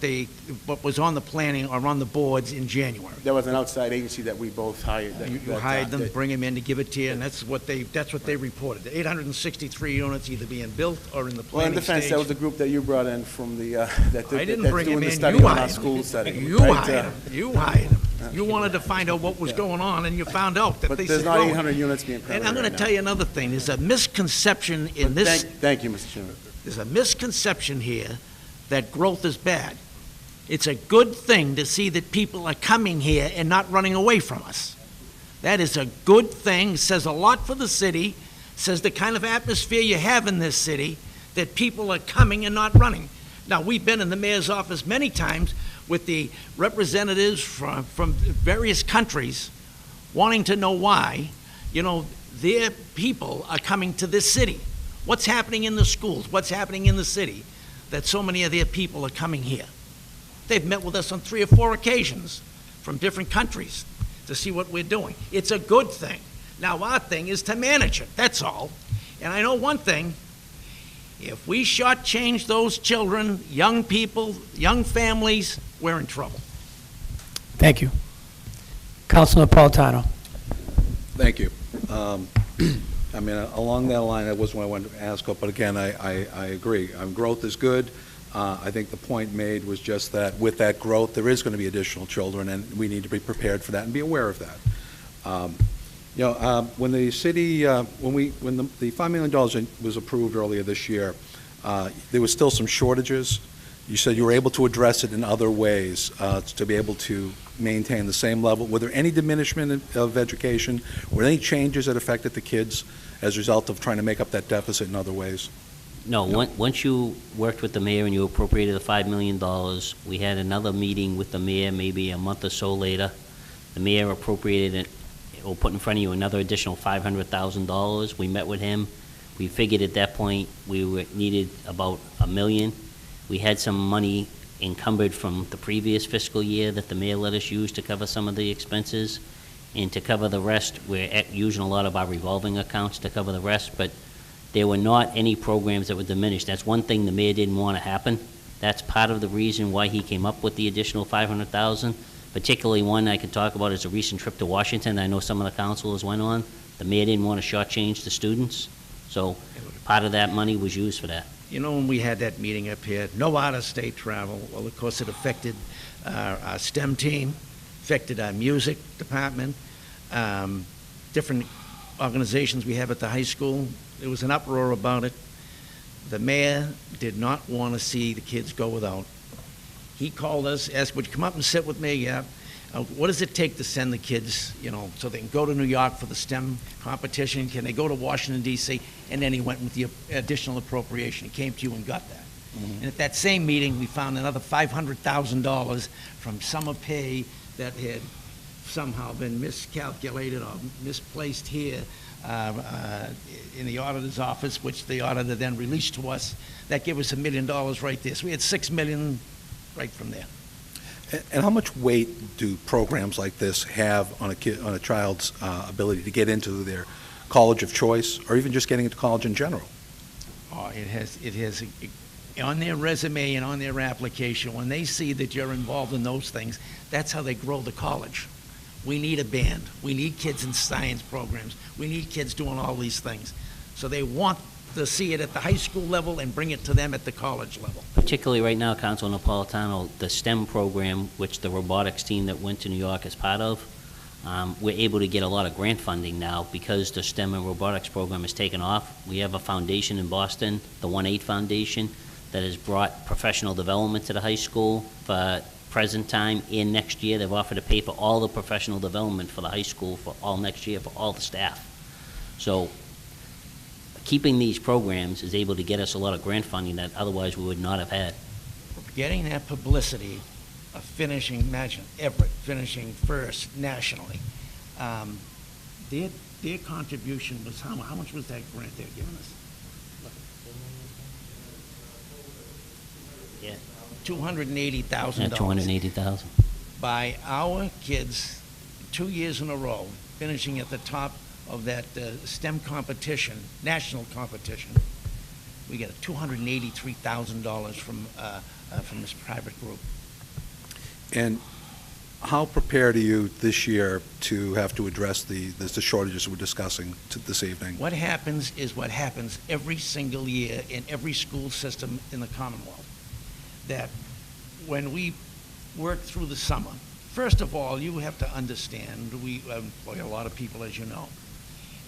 was on the planning or on the boards in January. There was an outside agency that we both hired. You hired them, bring them in to give it to you, and that's what they reported. The 863 units either being built or in the planning stage. Well, in defense, that was the group that you brought in from the, I didn't bring them in. study You on our hired school them. setting. You hired them. You hired them. You wanted to find out what was going on, and you found out that But they there's said, not "Well," 800 units being permitted and I'm going right to now. tell you another thing. There's a misconception in this. Thank you, Mr. Chairman. There's a misconception here that growth is bad. It's a good thing to see that people are coming here and not running away from us. That is a good thing, says a lot for the city, says the kind of atmosphere you have in this city, that people are coming and not running. Now, we've been in the mayor's office many times with the representatives from various countries wanting to know why, you know, their people are coming to this city. What's happening in the schools? What's happening in the city that so many of their people are coming here? They've met with us on 3 or 4 occasions from different countries to see what we're doing. It's a good thing. Now, our thing is to manage it, that's all. And I know one thing, if we shortchange those children, young people, young families, we're in trouble. Thank you. Councilor Napolitano. Thank you. I mean, along that line, that wasn't what I wanted to ask, but again, I agree. Growth is good. I think the point made was just that with that growth, there is going to be additional children, and we need to be prepared for that and be aware of that. You know, when the city, when the $5 million was approved earlier this year, there was still some shortages. You said you were able to address it in other ways to be able to maintain the same level. Were there any diminishment of education? Were there any changes that affected the kids as a result of trying to make up that deficit in other ways? No, once you worked with the mayor and you appropriated the $5 million, we had another meeting with the mayor maybe a month or so later. The mayor appropriated it, or put in front of you another additional $500,000. We met with him. We figured at that point we needed about $1 million. We had some money encumbered from the previous fiscal year that the mayor let us use to cover some of the expenses. And to cover the rest, we're using a lot of our revolving accounts to cover the rest, but there were not any programs that were diminished. That's one thing the mayor didn't want to happen. That's part of the reason why he came up with the additional $500,000. Particularly one I could talk about is a recent trip to Washington. I know some of the councilors went on. The mayor didn't want to shortchange the students, so part of that money was used for that. You know, when we had that meeting up here, no out-of-state travel. Well, of course, it affected our STEM team, affected our music department, different organizations we have at the high school. There was an uproar about it. The mayor did not want to see the kids go without. He called us, asked, would you come up and sit with me? Yeah. What does it take to send the kids, you know, so they can go to New York for the STEM competition? Can they go to Washington, D.C.? And then he went with the additional appropriation. He came to you and got that. Mm-hmm. And at that same meeting, we found another $500,000 from summer pay that had somehow been miscalculated or misplaced here in the auditor's office, which the auditor then released to us. That gave us $1 million right there. So we had $6 million right from there. And how much weight do programs like this have on a child's ability to get into their college of choice, or even just getting into college in general? Oh, it has on their resume and on their application. When they see that you're involved in those things, that's how they grow the college. We need a band. We need kids in science programs. We need kids doing all these things. So they want to see it at the high school level and bring it to them at the college level. Particularly right now, Council Napolitano, the STEM program, which the robotics team that went to New York is part of, we're able to get a lot of grant funding now because the STEM and robotics program has taken off. We have a foundation in Boston, the 1-8 Foundation, that has brought professional development to the high school for present time and next year. They've offered to pay for all the professional development for the high school for all next year for all the staff. So keeping these programs is able to get us a lot of grant funding that otherwise we would not have had. Getting that publicity of finishing, imagine Everett finishing first nationally. Their contribution was, how much was that grant they're giving us? Yeah. $280,000. Yeah, 280,000. By our kids, 2 years in a row, finishing at the top of that STEM competition, national competition. We get $283,000 from this private group. And how prepared are you this year to have to address the shortages we're discussing this evening? What happens is what happens every single year in every school system in the Commonwealth. That when we work through the summer, first of all, you have to understand, we employ a lot of people, as you know.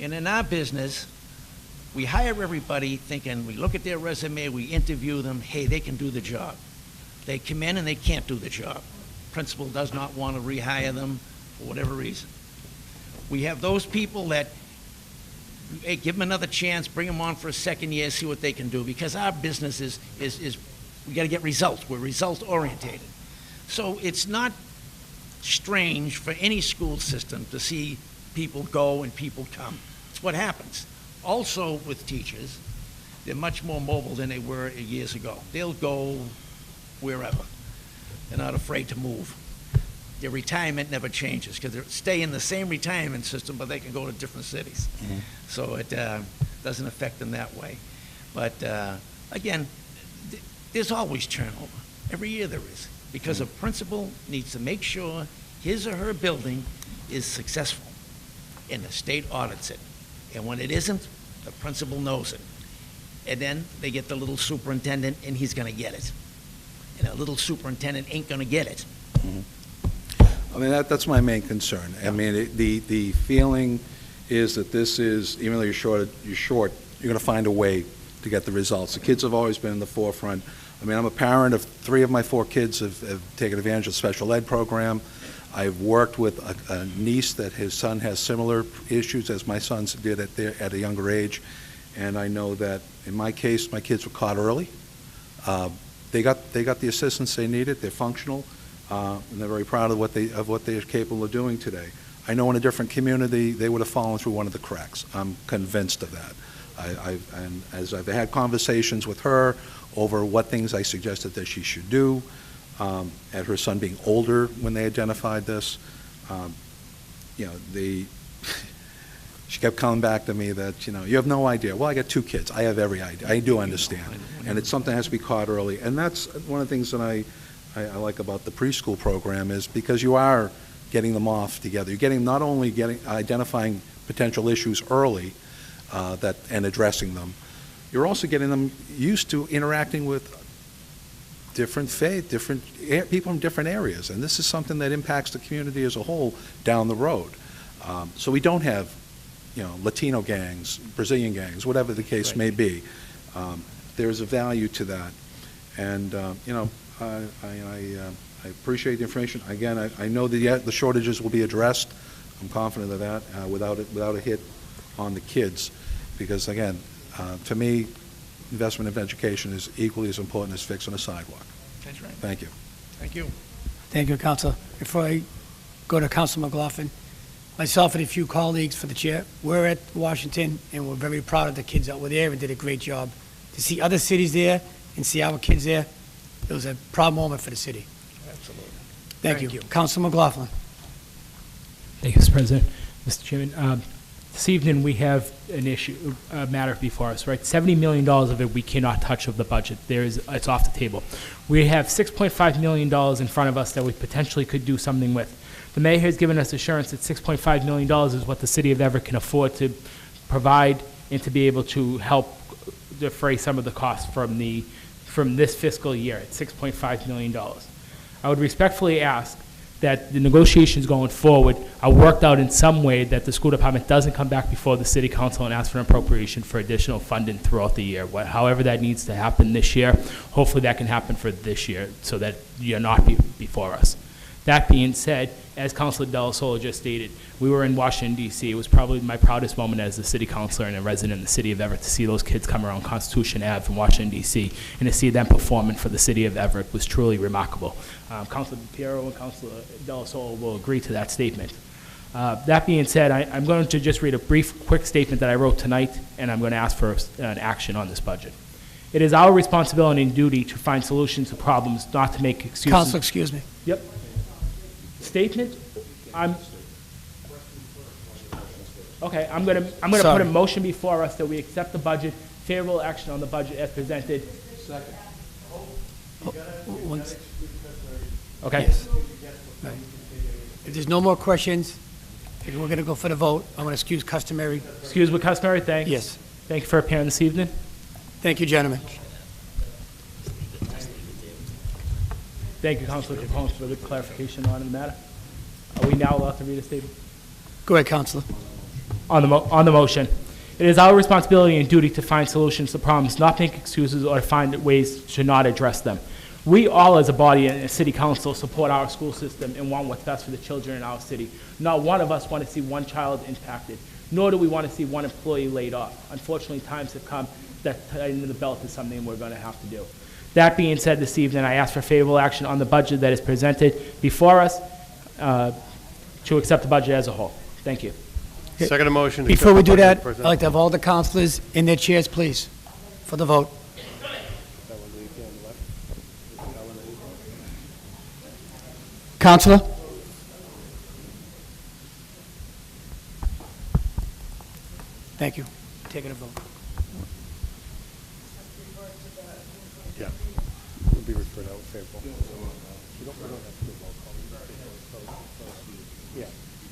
And in our business, we hire everybody thinking, we look at their resume, we interview them, hey, they can do the job. They come in and they can't do the job. Principal does not want to rehire them for whatever reason. We have those people that, hey, give them another chance, bring them on for a second year, see what they can do, because our business is we got to get results. We're result orientated. So it's not strange for any school system to see people go and people come. It's what happens. Also with teachers, they're much more mobile than they were years ago. They'll go wherever. They're not afraid to move. Their retirement never changes because they stay in the same retirement system, but they can go to different cities. Mm-hmm. So it doesn't affect them that way. But again, there's always turnover. Every year there is. Because a principal needs to make sure his or her building is successful. And the state audits it. And when it isn't, the principal knows it. And then they get the little superintendent, and he's going to get it. And a little superintendent ain't going to get it. Mm-hmm. I mean, that's my main concern. I mean, the feeling is that this is, even though you're short, you're going to find a way to get the results. The kids have always been in the forefront. I mean, I'm a parent of 3 of my 4 kids have taken advantage of the special ed program. I've worked with a niece that his son has similar issues as my sons did at a younger age. And I know that in my case, my kids were caught early. They got the assistance they needed. They're functional, and they're very proud of what they're capable of doing today. I know in a different community, they would have fallen through one of the cracks. I'm convinced of that. And as I've had conversations with her over what things I suggested that she should do, at her son being older when they identified this, she kept coming back to me that, you have no idea. Well, I got 2 kids. I have every idea. I do understand. And it's something that has to be caught early. And that's one of the things that I like about the preschool program is because you are getting them off together. You're not only identifying potential issues early and addressing them, you're also getting them used to interacting with different faith, different people from different areas. And this is something that impacts the community as a whole down the road. So we don't have Latino gangs, Brazilian gangs, whatever the case may be. There's a value to that. And, I appreciate the information. Again, I know the shortages will be addressed. I'm confident of that without a hit on the kids. Because, again, to me, investment in education is equally as important as fixing a sidewalk. That's right. Thank you. Thank you. Thank you, Council. Before I go to Council McLaughlin, myself and a few colleagues for the chair, we're at Washington, and we're very proud of the kids that were there and did a great job. To see other cities there and see our kids there, it was a proud moment for the city. Absolutely. Thank you. Council McLaughlin. Thank you, Mr. President. Mr. Chairman, this evening we have a matter before us, right? $70 million of it we cannot touch of the budget. It's off the table. We have $6.5 million in front of us that we potentially could do something with. The mayor has given us assurance that $6.5 million is what the city of Everett can afford to provide and to be able to help defray some of the costs from this fiscal year at $6.5 million. I would respectfully ask that the negotiations going forward are worked out in some way that the school department doesn't come back before the city council and ask for an appropriation for additional funding throughout the year. However that needs to happen this year, hopefully that can happen for this year so that you're not before us. That being said, as Councilor Del Sol just stated, we were in Washington, D.C. It was probably my proudest moment as a city councilor and a resident of the city of Everett to see those kids come around Constitution Ave from Washington, D.C. and to see them performing for the city of Everett was truly remarkable. Councilor Piero and Councilor Del Sol will agree to that statement. That being said, I'm going to just read a brief, quick statement that I wrote tonight, and I'm going to ask for an action on this budget. It is our responsibility and duty to find solutions to problems, not to make excuses. Council, excuse me. Yep. Statement, okay, I'm gonna put Sorry. a motion before us that we accept the budget, favorable action on the budget as presented. Okay. Yes. Right. If there's no more questions, if we're going to go for the vote. I'm going to excuse customary. Excuse with customary, thanks. Yes. Thank you for appearing this evening. Thank you, gentlemen. Thank you, Councilor Capone, for the clarification on the matter. Are we now allowed to read a statement? Go ahead, Councilor. On the motion. It is our responsibility and duty to find solutions to problems, not make excuses or to find ways to not address them. We all as a body and a city council support our school system and want what's best for the children in our city. Not one of us want to see one child impacted, nor do we want to see one employee laid off. Unfortunately, times have come that tightening the belt is something we're going to have to do. That being said, this evening, I ask for favorable action on the budget that is presented before us to accept the budget as a whole. Thank you. Second motion. to Before we accept do the that, budget I'd presented. like to have all the councilors in their chairs, please, for the vote. Councilor? Thank you. Taking a vote. Yeah. Will be referred out favorable.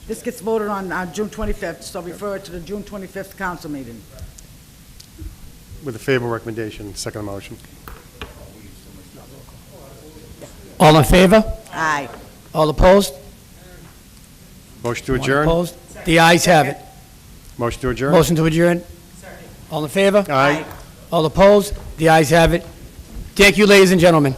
This gets voted on June 25th, so refer it to the June 25th council meeting. With a favorable recommendation, second motion. All in favor? Aye. All opposed? Motion to One adjourn? opposed? The ayes have it. Motion to adjourn? Motion to adjourn? All in favor? Aye. All opposed? The ayes have it. Thank you, ladies and gentlemen.